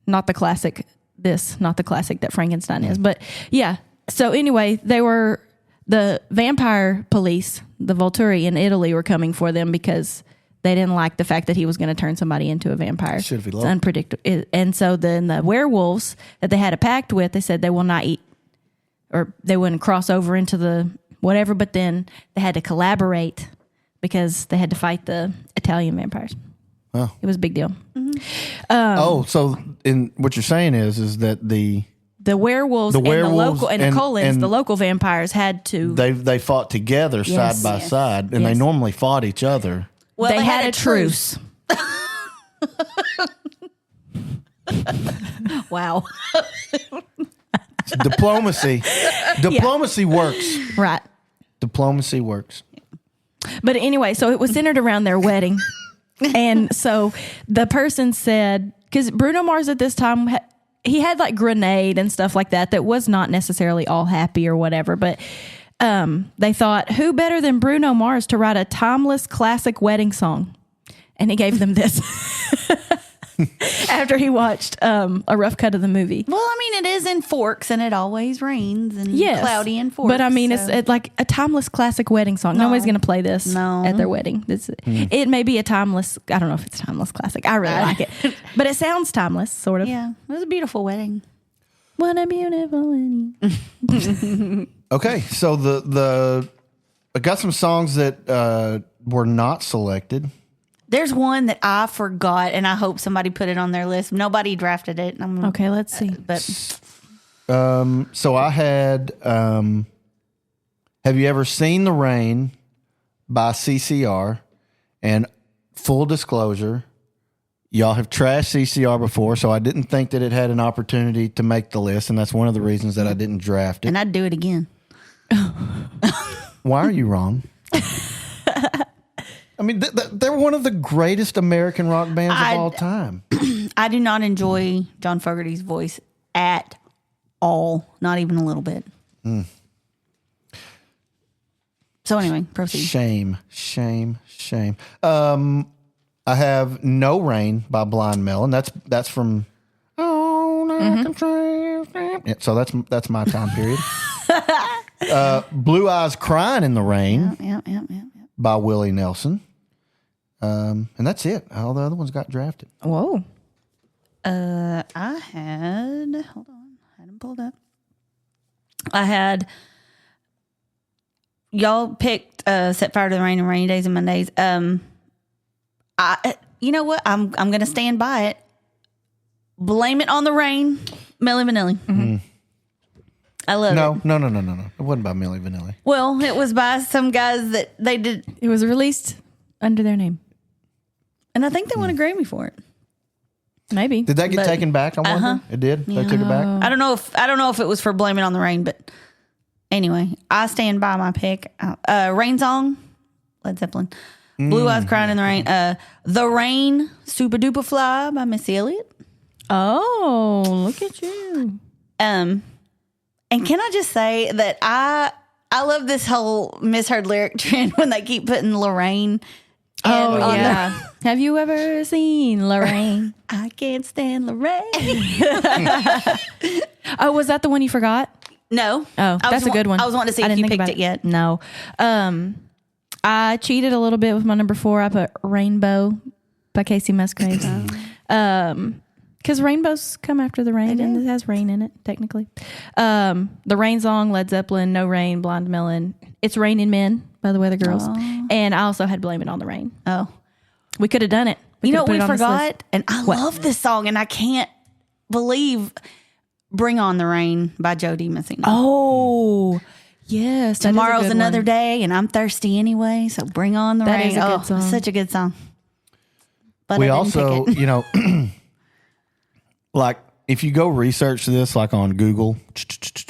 Not the classic that Frankenstein is, but yeah. So anyway, they were the vampire police, the Volturi in Italy, were coming for them because they didn't like the fact that he was going to turn somebody into a vampire. Should be It's unpredictable. And so then the werewolves that they had a pact with, they said they will not eat, or they wouldn't cross over into the whatever, but then they had to collaborate because they had to fight the Italian vampires. Oh. It was a big deal. So in what you're saying is that the werewolves and the local and the Colons, the local vampires had to they fought together side by side, and they normally fought each other. Well, they had a truce. Wow. Diplomacy works. Right. Diplomacy works. But anyway, so it was centered around their wedding. And so the person said, because Bruno Mars at this time, he had like Grenade and stuff like that was not necessarily all happy or whatever. But they thought, who better than Bruno Mars to write a timeless classic wedding song? And he gave them this after he watched a rough cut of the movie. Well, I mean, it is in Forks, and it always rains and cloudy in Forks. But I mean, it's like a timeless classic wedding song. Nobody's going to play this at their wedding. It may be a timeless, I don't know if it's a timeless classic. I really like it. But it sounds timeless, sort of. Yeah, it was a beautiful wedding. What a beautiful wedding. Okay, so I got some songs that were not selected. There's one that I forgot, and I hope somebody put it on their list. Nobody drafted it. Okay, let's see. But so I had Have You Ever Seen the Rain by CCR, and full disclosure, y'all have trashed CCR before, so I didn't think that it had an opportunity to make the list, and that's one of the reasons that I didn't draft it. And I'd do it again. Why are you wrong? I mean, they're one of the greatest American rock bands of all time. I do not enjoy John Fogerty's voice at all. Not even a little bit. So anyway, proceed. Shame. I have No Rain by Blind Melon. That's from Yeah, so that's my time period. Blue Eyes Crying in the Rain Yeah. by Willie Nelson. And that's it. All the other ones got drafted. Whoa. I had, hold on, I had them pulled up. I had, y'all picked Set Fire to the Rain and Rainy Days and Mondays. You know what? I'm going to stand by it. Blame It on the Rain, Milli Vanilli. Mm-hmm. I love it. No. It wasn't by Milli Vanilli. Well, it was by some guys that they did. It was released under their name. And I think they won a Grammy for it. Maybe. Did that get taken back? I wonder. It did. They took it back. I don't know if it was for Blame It on the Rain, but anyway, I stand by my pick. Rain Song, Led Zeppelin. Blue Eyes Crying in the Rain. The Rain, Super Duper Fly by Missy Elliott. Oh, look at you. And can I just say that I love this whole misheard lyric trend when they keep putting Lorraine. Oh, yeah. Have you ever seen Lorraine? I can't stand Lorraine. Oh, was that the one you forgot? No. Oh, that's a good one. I was wanting to see if you picked it yet. No. I cheated a little bit with my number 4. I put Rainbow by Casey Musgraves. Because rainbows come after the rain, and it has rain in it, technically. The Rain Song, Led Zeppelin, No Rain, Blind Melon. It's Raining Men by the Weather Girls. Oh. And I also had Blame It on the Rain. Oh. We could have done it. You know what we forgot? And I love this song, and I can't believe Bring On the Rain by Jody Messina. Oh, yes. Tomorrow's another day, and I'm thirsty anyway, so Bring On the Rain. That is a good song. Such a good song. But We also, like if you go research this, like on Google,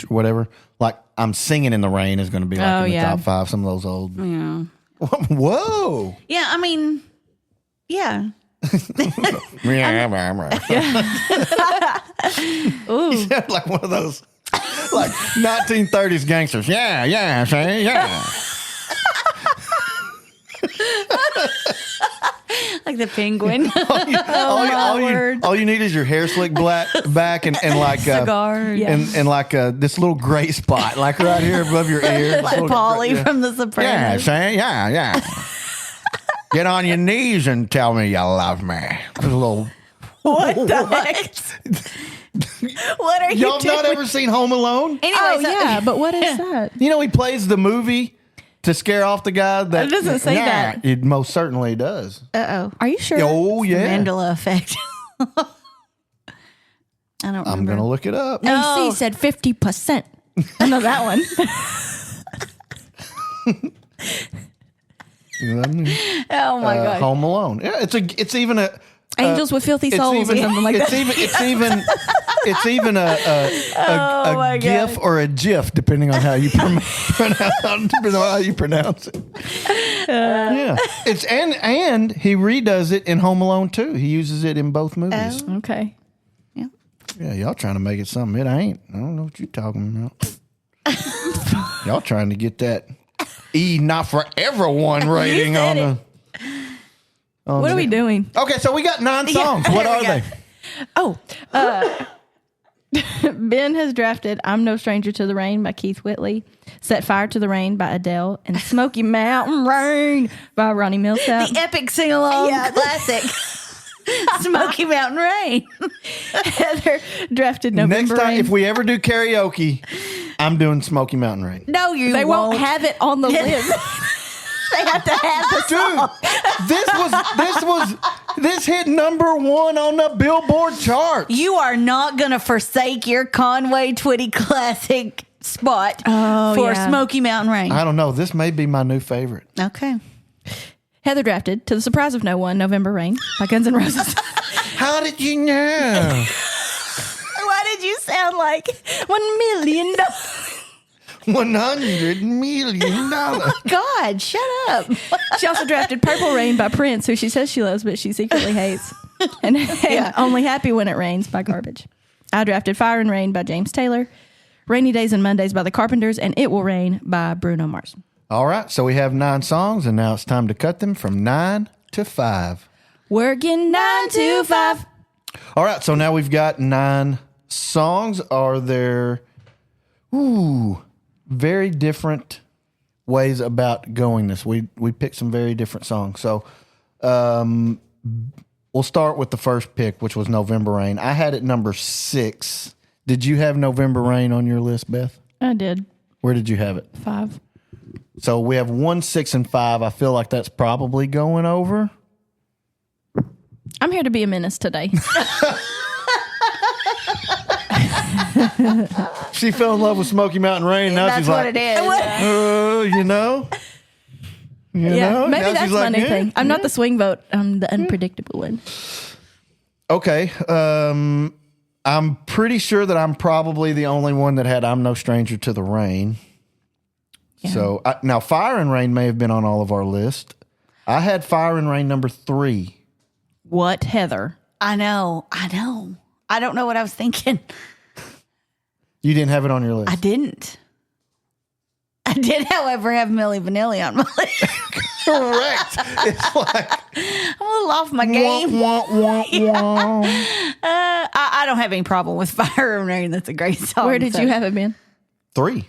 whatever, like I'm Singing in the Rain is going to be like in the top 5. Some of those old. Yeah. Whoa. Yeah, I mean, yeah. Ooh. You sound like one of those like 1930s gangsters. Yeah, say yeah. Like the penguin. all you need is your hair slicked back and like cigar and like this little gray spot like right here above your ear. Like Polly from The Sopranos. Yeah, say yeah. Get on your knees and tell me you love me. There's a little. What the heck? What are you Y'all doing? not ever seen Home Alone? Anyway, but what is that? You know he plays the movie to scare off the guy. That it doesn't say that. It most certainly does. Uh-oh. Are you sure? Oh yeah. Mandela effect. I don't remember. I'm gonna look it up. AC said 50%. I know that one. Oh my God. Home Alone. Yeah, it's even a Angels with Filthy Souls or something like that. It's even a GIF or a GIF depending on how you pronounce it. Yeah, it's and he redoes it in Home Alone too. He uses it in both movies. Okay. Yeah, y'all trying to make it something it ain't. I don't know what you're talking about. Y'all trying to get that not for everyone rating on the. What are we doing? Okay, so we got 9 songs. What are they? Oh, Ben has drafted "I'm No Stranger to the Rain" by Keith Whitley, "Set Fire to the Rain" by Adele, and "Smoky Mountain Rain" by Ronnie Millsap. The epic sing-along classic. Smoky Mountain Rain. Heather drafted "November Next time, Rain." if we ever do karaoke, I'm doing Smoky Mountain Rain. No, they won't have it on the list. They have to have the song. This hit number 1 on the Billboard chart. You are not going to forsake your Conway Twitty classic spot for Smoky Mountain Rain. I don't know. This may be my new favorite. Okay. Heather drafted, to the surprise of no one, "November Rain" by Guns N' Roses. How did you know? Why did you sound like $1 million? $100 million. God, shut up. She also drafted "Purple Rain" by Prince, who she says she loves, but she secretly hates. And "Only Happy When It Rains" by Garbage. I drafted "Fire and Rain" by James Taylor, "Rainy Days and Mondays" by The Carpenters, and "It Will Rain" by Bruno Mars. All right, so we have 9 songs, and now it's time to cut them from 9 to 5. Working 9 to 5. All right, so now we've got 9 songs. Are there very different ways about going this? We picked some very different songs. So we'll start with the first pick, which was November Rain. I had it number 6. Did you have November Rain on your list, Beth? I did. Where did you have it? 5. So we have 1, 6, and 5. I feel like that's probably going over. I'm here to be a menace today. She fell in love with Smoky Mountain Rain. Now That's she's what like, it is. you know? You know? Maybe Now that's she's my like, new yeah. thing. I'm not the swing vote. I'm the unpredictable one. Okay. I'm pretty sure that I'm probably the only one that had I'm No Stranger to the Rain. Yeah. So now Fire and Rain may have been on all of our list. I had Fire and Rain number 3. What, Heather? I know. I don't know what I was thinking. You didn't have it on your list. I didn't. I did, however, have Milli Vanilli on my list. Correct. It's like I'm a little off my game. I don't have any problem with Fire and Rain. That's a great song. Where did you have it, Ben? 3.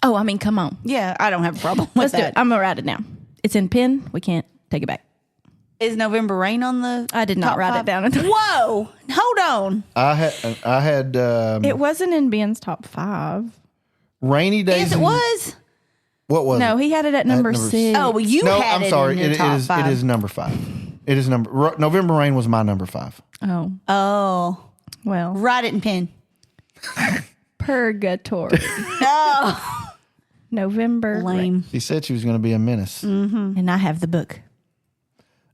Oh, I mean, come on. Yeah, I don't have a problem with Let's do that. it. I'm going to write it down. It's in pen. We can't take it back. Is November Rain on the I did not top write 5? it down. Whoa. Hold on. I had It wasn't in Ben's top 5. Rainy Days. Yes, it was. What was No, it? he had it at number number 6. Oh, well, you No, had I'm it sorry. in your It top is. 5. It is number 5. It is November Rain was my number 5. Oh, Oh. well. Write it in pen. Purgatory. Oh. November. Lame. She said she was going to be a menace. And I have the book.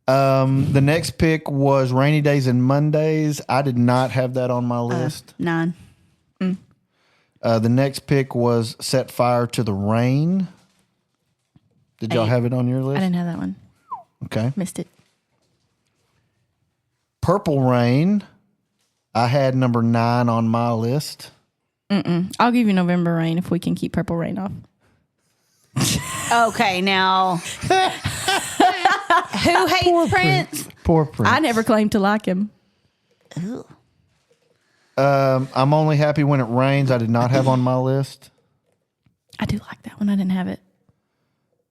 The next pick was Rainy Days and Mondays. I did not have that on my list. 9. The next pick was Set Fire to the Rain. Did y'all 8. have it on your list? I didn't have that one. Okay. Missed it. Purple Rain. I had number 9 on my list. I'll give you November Rain if we can keep Purple Rain off. Okay, now. Who hates Prince? Poor Prince. I never claimed to like him. I'm only happy when it rains. I did not have on my list. I do like that one. I didn't have it.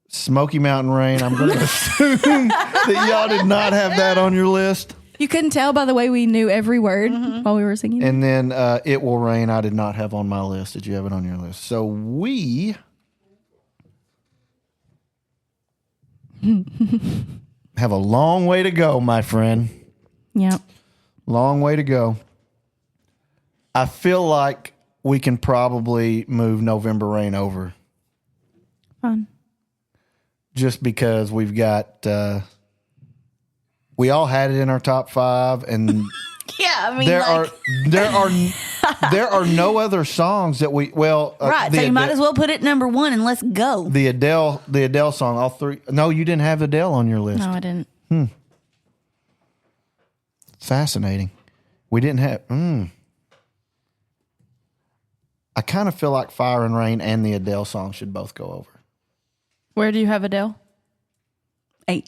Smoky Mountain Rain. I'm going to assume that y'all did not have that on your list. You couldn't tell by the way we knew every word while we were singing. And then It Will Rain. I did not have on my list. Did you have it on your list? So we have a long way to go, my friend. Yeah. Long way to go. I feel like we can probably move November Rain over Fun. just because we've got, we all had it in our top 5 and Yeah, I mean, there are no other songs that we, right. So you might as well put it number 1 and let's go. the Adele song, all 3. No, you didn't have Adele on your list. No, I didn't. Fascinating. We didn't have, I kind of feel like Fire and Rain and the Adele song should both go over. Where do you have Adele? 8.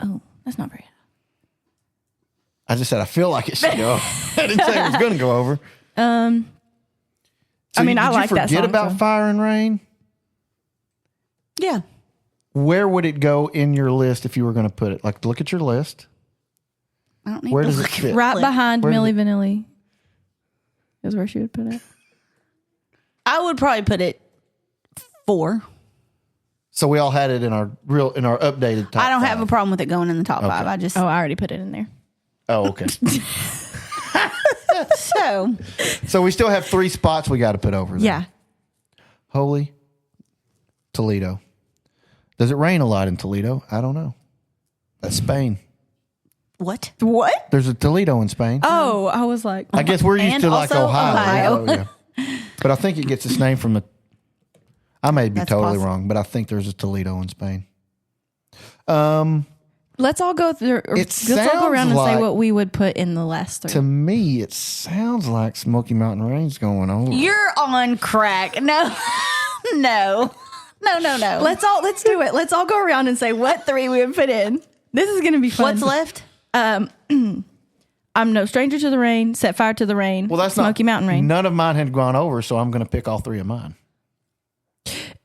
Oh, that's not very. I just said I feel like it should go. I didn't say it was going to go over. I mean, I like did you that forget song, about so. Fire and Rain? Yeah. Where would it go in your list if you were going to put it? Like, look at your list. I don't need Where to does it look fit? at Right behind Where does Milli Vanilli is where she would put it. I would probably put it 4. So we all had it in our updated top I don't 5. have a problem with it going in the top 5. I just Oh, I already put it in there. Oh, okay. so So we still have 3 spots we got to put over there. Yeah. Holy Toledo. Does it rain a lot in Toledo? I don't know. That's Spain. what? What? There's a Toledo in Spain. Oh, I was like, I guess we're used and to like also Ohio. Ohio. Yeah. But I think it gets its name from I may be That's totally possible. wrong, but I think there's a Toledo in Spain. let's all go through. Let's all go around and say like- what we would put in the last 3. To me, it sounds like Smoky Mountain Rain's going on. You're on crack. No. No. Let's do it. Let's all go around and say what 3 we would put in. This is going to be fun. What's left? I'm no stranger to the rain. Set fire to the rain. Well, that's Smoky Mountain Rain. None of mine had gone over, so I'm going to pick all 3 of mine.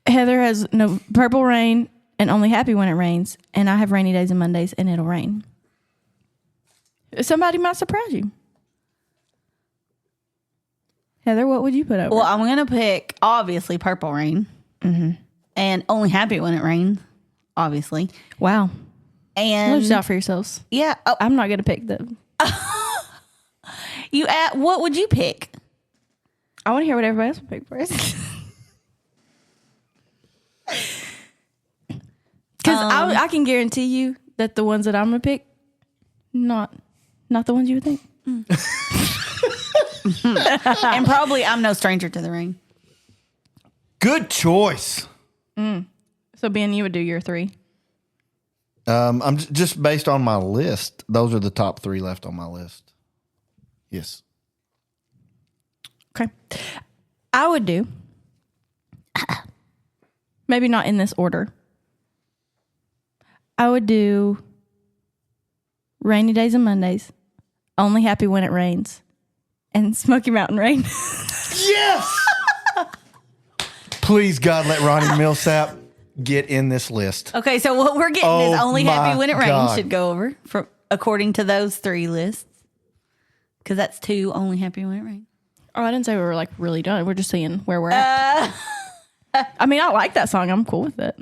Heather has no Purple Rain and Only Happy When It Rains, and I have Rainy Days and Mondays and It'll Rain. Somebody might surprise you. Heather, what would you put over? Well, I'm going to pick, obviously, Purple Rain. And Only Happy When It Rains, obviously. Wow. And Look out for yourselves. yeah. Oh, I'm not going to pick the... what would you pick? I want to hear what everybody else would pick first. Because I can guarantee you that the ones that I'm going to pick, not the ones you would think. And probably I'm No Stranger to the Rain. Good choice. So, Ben, you would do your 3. I'm just based on my list. Those are the top 3 left on my list. Yes. Okay. I would do, maybe not in this order. I would do Rainy Days and Mondays, Only Happy When It Rains, and Smoky Mountain Rain. Yes! Please, God, let Ronnie Millsap get in this list. Okay, so what we're getting is Only Happy my When It Rains God. should go over according to those 3 lists. Because that's 2 Only Happy When It Rains. Oh, I didn't say we were like really done. We're just seeing where we're at. I mean, I like that song. I'm cool with it.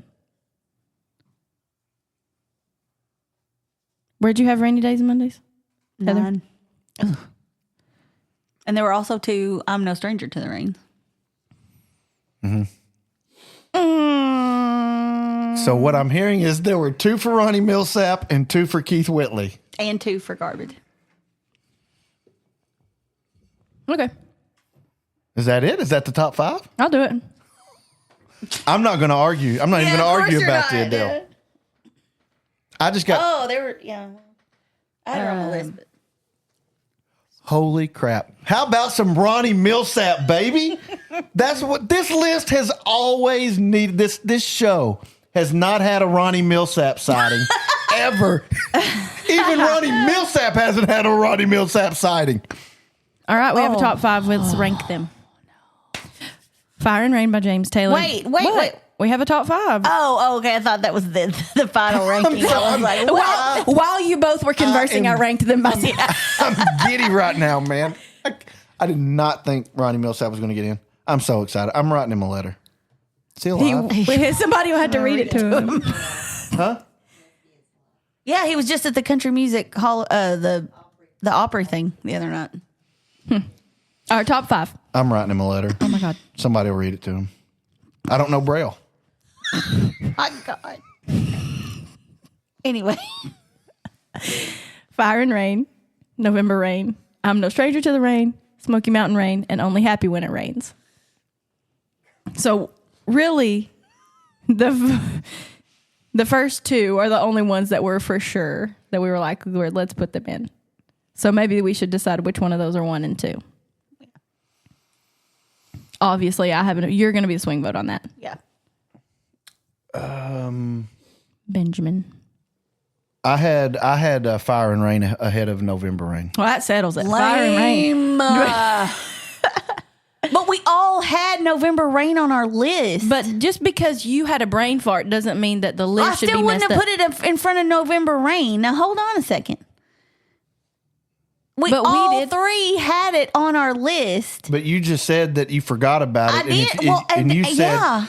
Where'd you have Rainy Days and Mondays? Heather? 9. And there were also 2 I'm No Stranger to the Rain. So what I'm hearing is there were 2 for Ronnie Millsap and 2 for Keith Whitley. And 2 for Garbage. Okay. Is that it? Is that the top 5? I'll do it. I'm not going to argue. I'm not even going to of course argue you're about the not, Adele. dude. I just got... Oh, they were, yeah. I had her on the list. But Holy crap. How about some Ronnie Millsap, baby? That's what this list has always needed. This show has not had a Ronnie Millsap sighting ever. Even Ronnie Millsap hasn't had a Ronnie Millsap sighting. All right, we have a top 5. Let's rank them. Fire and Rain by James Taylor. Wait. We have a top 5. Oh, okay. I thought that was the final ranking. I was like, wow. While you both were conversing, I ranked them by I'm giddy right now, man. I did not think Ronnie Millsap was going to get in. I'm so excited. I'm writing him a letter. Is he alive? Somebody will have to read it to him. Huh? Yeah, he was just at the country music hall, the Opry thing the other night. All right, top 5. I'm writing him a letter. Oh, my God. Somebody will read it to him. I don't know Braille. My God. Anyway. Fire and Rain, November Rain, I'm No Stranger to the Rain, Smoky Mountain Rain, and Only Happy When It Rains. So, really, the first 2 are the only ones that were for sure that we were like, let's put them in. So maybe we should decide which one of those are 1 and 2. Yeah. Obviously, you're going to be the swing vote on that. Yeah. Benjamin. I had Fire and Rain ahead of November Rain. Well, that settles it. Fire and Rain. But we all had November Rain on our list. But just because you had a brain fart doesn't mean that the list should be I still wouldn't messed have put it in front of November Rain. Now, hold on a second. We all 3 had it on our list. But you just said that you forgot about it. I did. And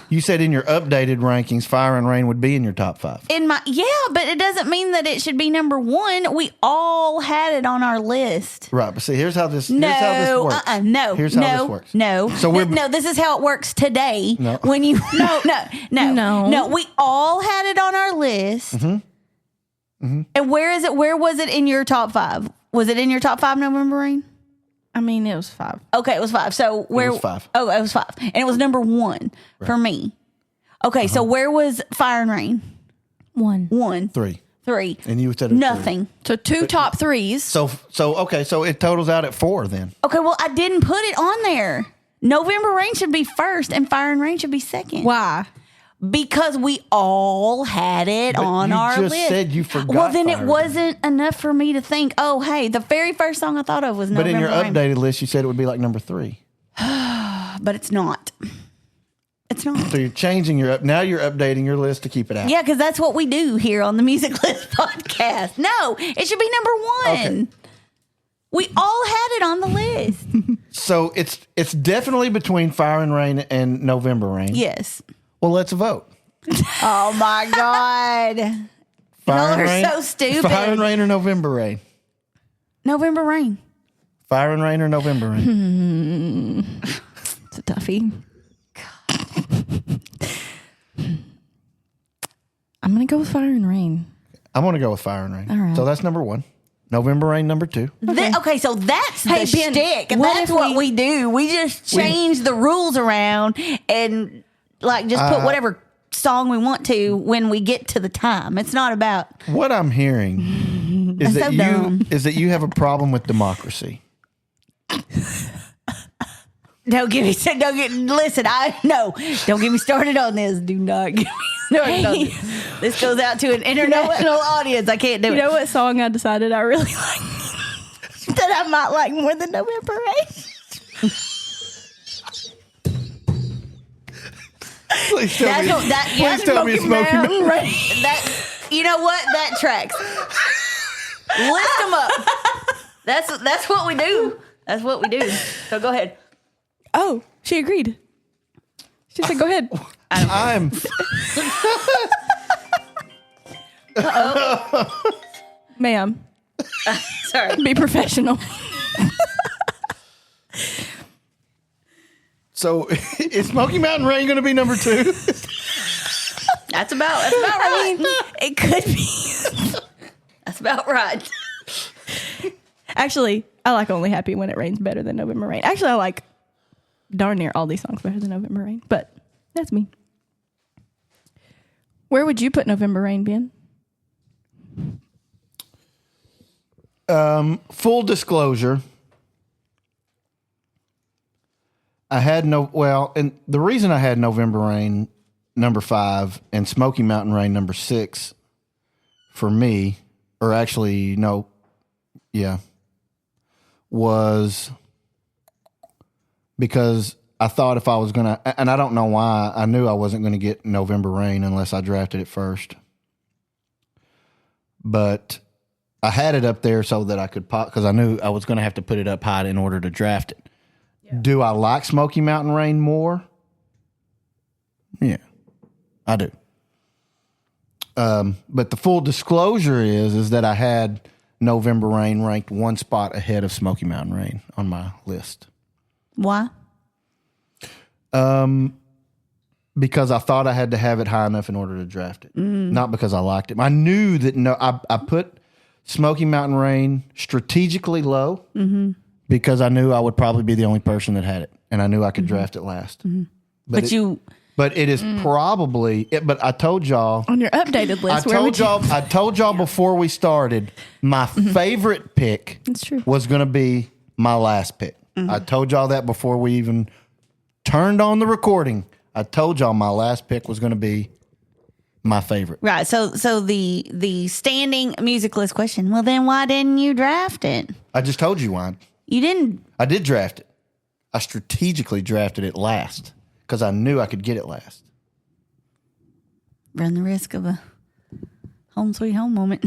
you said in your updated rankings, Fire and Rain would be in your top 5. But it doesn't mean that it should be number 1. We all had it on our list. Right, but see, here's how this works. No, Here's how this works. No. So this is how it works today. No. When you No. we all had it on our list. And where is it? Where was it in your top 5? Was it in your top 5, November Rain? I mean, it was 5. Okay, it was 5. So where? It was 5. Oh, it was 5, and it was number 1 for me. Okay, so where was Fire and Rain? 1. 3. 3. And you said nothing. So 2 top 3s. So it totals out at 4 then. Okay, well, I didn't put it on there. November Rain should be first, and Fire and Rain should be second. Why? Because we all had it on our list. You just said you forgot. Well, then Fire it wasn't enough for me to think, oh, hey, the very first song I thought of was November But in your Rain. updated list, you said it would be like number 3. But it's not. It's not. So you're changing now you're updating your list to keep it out. Yeah, because that's what we do here on the Music List podcast. No, it should be number 1. We all had it on the list. So it's definitely between Fire and Rain and November Rain. Yes. Well, let's vote. Oh my God. Y'all are so stupid. Fire and Rain or November Rain? November Rain. Fire and Rain or November Rain? It's a toughie. I'm going to go with Fire and Rain. I'm going to go with Fire and Rain. All right. So that's number 1. November Rain, number 2. Okay, so that's the Ben, shtick. what That's if what we do. We just change the rules around and like just put whatever song we want to when we get to the time. It's not about What I'm hearing is That's that so dumb. you have a problem with democracy. don't get me started on this. Do not get me started on this. This goes out to an international audience. I can't do You it. know what song I decided I really like? That I might like more than November Rain. Please tell me, Please tell me it's Smoky Mountain Rain. That you know what? That tracks. List them up. That's what we do. That's what we do. So go ahead. Oh, she agreed. She said, go ahead. I'm Ma'am, Sorry. be professional. So is Smoky Mountain Rain going to be number 2? That's about right. It could be. That's about right. Actually, I like Only Happy When It Rains better than November Rain. Actually, I like darn near all these songs better than November Rain, but that's me. Where would you put November Rain, Ben? Full disclosure, and the reason I had November Rain number 5 and Smoky Mountain Rain number 6 for me, or actually was because I thought if I was gonna, and I don't know why, I knew I wasn't gonna get November Rain unless I drafted it first, but I had it up there so that I could pop, because I knew I was going to have to put it up high in order to draft it. Yeah. Do I like Smoky Mountain Rain more? Yeah, I do. But the full disclosure is that I had November Rain ranked 1 spot ahead of Smoky Mountain Rain on my list. Why? Because I thought I had to have it high enough in order to draft it. Not because I liked it. I knew that I put Smoky Mountain Rain strategically low because I knew I would probably be the only person that had it, and I knew I could draft it last. But it is probably. But I told y'all On your updated list, I told y'all before we started, my favorite pick That's true. was going to be my last pick. I told y'all that before we even turned on the recording. I told y'all my last pick was going to be my favorite. Right. So the standing music list question. Well, then why didn't you draft it? I just told you why. You didn't. I did draft it. I strategically drafted it last because I knew I could get it last. Run the risk of a home sweet home moment.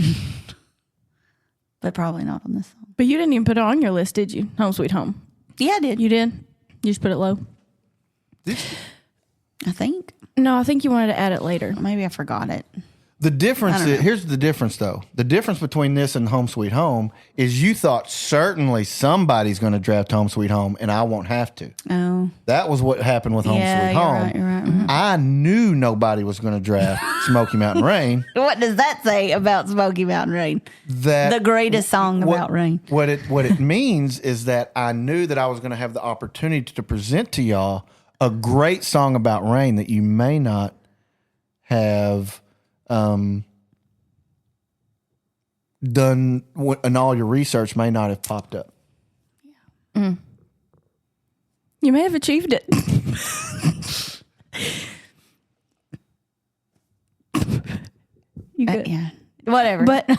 But probably not on this song. But you didn't even put it on your list, did you? Home Sweet Home. Yeah, I did. You did? You just put it low? I think. No, I think you wanted to add it later. Maybe I forgot it. The difference here's the difference though. The difference between this and Home Sweet Home is you thought certainly somebody's going to draft Home Sweet Home and I won't have to. Oh. That was what happened with Home Sweet Home. You're right. Mm-hmm. I knew nobody was going to draft Smoky Mountain Rain. What does that say about Smoky Mountain Rain? That the greatest song about rain. What it means is that I knew that I was going to have the opportunity to present to y'all a great song about rain that you may not have done, and all your research may not have popped up. You may have achieved it. You good? Yeah. Whatever. But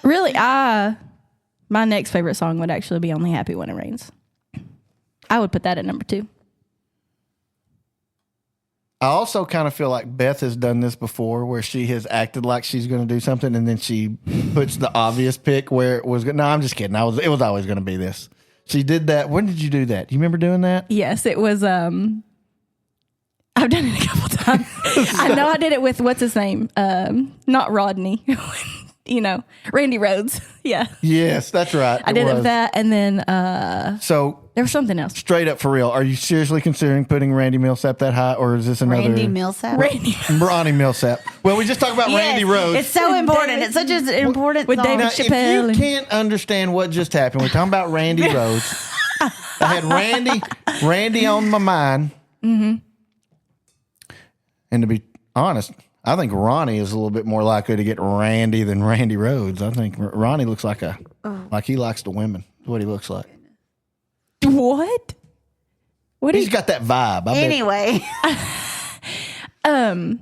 really, my next favorite song would actually be Only Happy When It Rains. I would put that at number 2. I also kind of feel like Beth has done this before where she has acted like she's going to do something and then she puts the obvious pick where it was. No, I'm just kidding. It was always going to be this. She did that. When did you do that? Do you remember doing that? Yes, it was. I've done it a couple times. I know I did it with what's his name? Not Rodney. Randy Rhoads. Yeah. Yes, that's right. I did it with that, and then so there was something else. Straight up for real, are you seriously considering putting Randy Millsap that high, or is this another Randy Millsap? Ronnie Millsap? Well, we just talked about Randy Rhoads. It's so important. It's such an important with song. David Now, Chappelle. if you can't understand what just happened, we're talking about Randy Rhoads. I had Randy on my mind. Mm-hmm. And to be honest, I think Ronnie is a little bit more likely to get Randy than Randy Rhoads. I think Ronnie looks like like he likes the women. That's what he looks like. What? He's got that vibe. Anyway. No.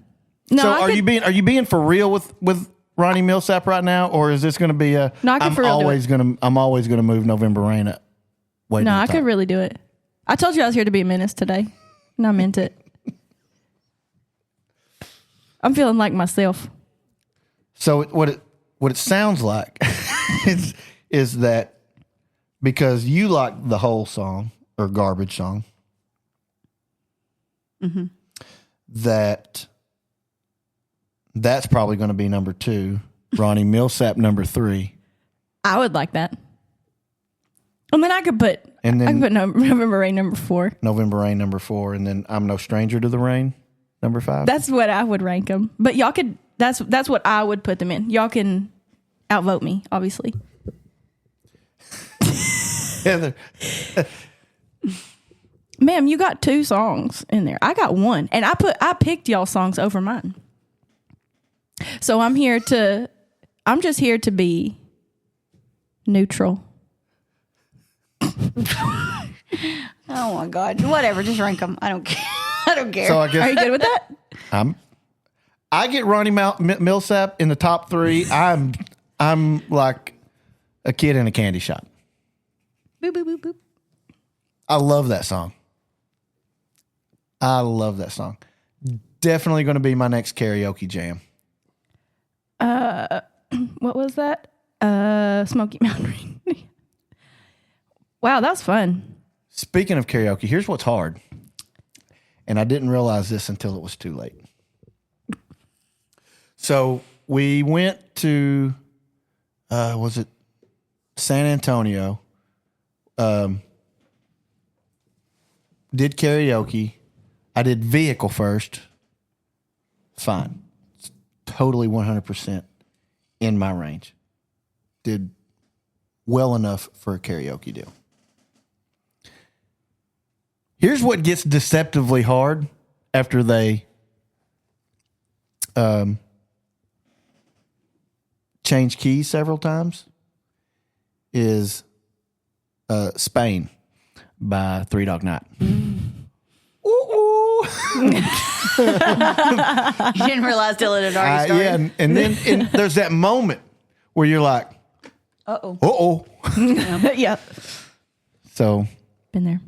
So are you being for real with Ronnie Millsap right now, or is this going to be a? No, I could for real do it. I'm always gonna move November Rain up. No, I could really do it. I told you I was here to be a menace today, and I meant it. I'm feeling like myself. So what it sounds like is that because you like the whole song or garbage song, that's probably going to be number 2. Ronnie Millsap number 3. I would like that. And then I could put November Rain number 4. November Rain number 4, and then I'm No Stranger to the Rain number 5. That's what I would rank them. But y'all could. That's what I would put them in. Y'all can outvote me, obviously. Heather. Ma'am, you got 2 songs in there. I got 1, and I picked y'all songs over mine. So I'm just here to be neutral. Oh my God! Whatever, just rank them. I don't care. I don't care. So I guess Are you good with that? I get Ronnie Millsap in the top 3. I'm like a kid in a candy shop. Boop, boop, boop, boop. I love that song. Definitely going to be my next karaoke jam. What was that? Smoky Mountain Rain. Wow, that was fun. Speaking of karaoke, here's what's hard. And I didn't realize this until it was too late. So we went to, was it San Antonio? Did karaoke. I did vehicle first. Fine. It's totally 100% in my range. Did well enough for a karaoke deal. Here's what gets deceptively hard after they change keys several times is Spain by Three Dog Night. Ooh. You didn't realize till it had already started. Yeah, and then there's that moment where you're like, uh-oh. Yeah. So Been there.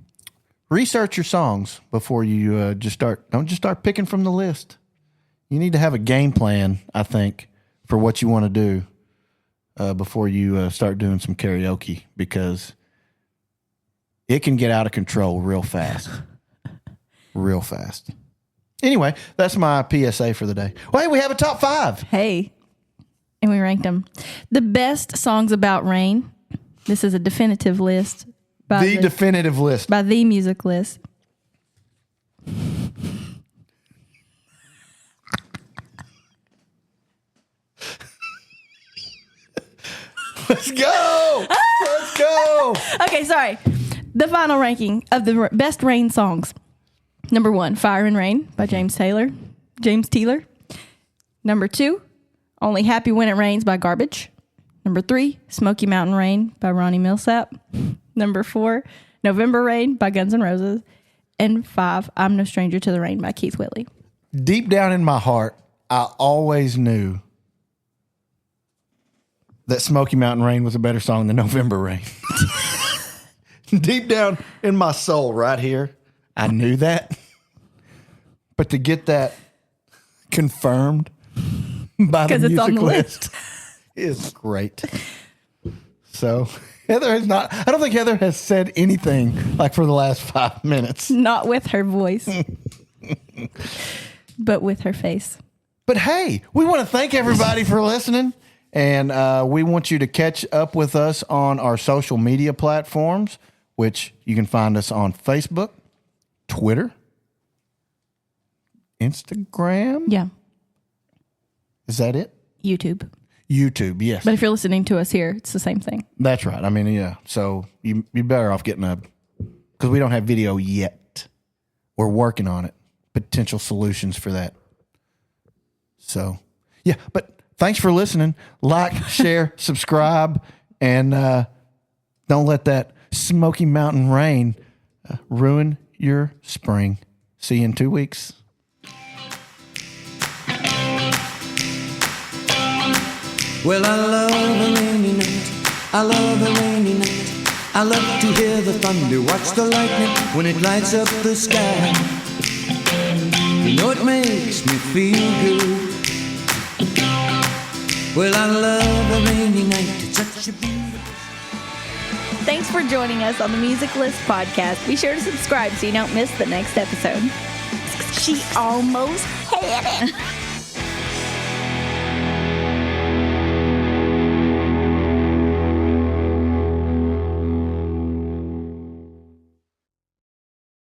research your songs before you don't just start picking from the list. You need to have a game plan, I think, for what you want to do before you start doing some karaoke, because it can get out of control real fast. Real fast. Anyway, that's my PSA for the day. Well, hey, we have a top 5. Hey. And we ranked them. The best songs about rain. This is a definitive list. Definitive list. By the music list. Let's go. Let's go. Okay, sorry. The final ranking of the best rain songs. Number 1, Fire and Rain by James Taylor. Number 2, Only Happy When It Rains by Garbage. Number 3, Smoky Mountain Rain by Ronnie Millsap. Number 4, November Rain by Guns N' Roses. And 5, I'm No Stranger to the Rain by Keith Whitley. Deep down in my heart, I always knew that Smoky Mountain Rain was a better song than November Rain. Deep down in my soul right here, I knew that. But to get that confirmed by the Because it's on music the list is great. So Heather has not, I don't think Heather has said anything like for the last 5 minutes. Not with her voice, but with her face. But hey, we want to thank everybody for listening. And we want you to catch up with us on our social media platforms, which you can find us on Facebook, Twitter, Instagram. Yeah. Is that it? YouTube. YouTube, yes. But if you're listening to us here, it's the same thing. That's right. I mean, yeah. So you're better off getting because we don't have video yet. We're working on it. Potential solutions for that. So, yeah. But thanks for listening. Like, share, subscribe, and don't let that Smoky Mountain rain ruin your spring. See you in 2 weeks. Well, I love a rainy night. I love a rainy night. I love to hear the thunder, watch the lightning when it lights up the sky. You know it makes me feel good. Well, I love a rainy night. It's such a beautiful. Thanks for joining us on the Music List podcast. Be sure to subscribe so you don't miss the next episode. She almost had it.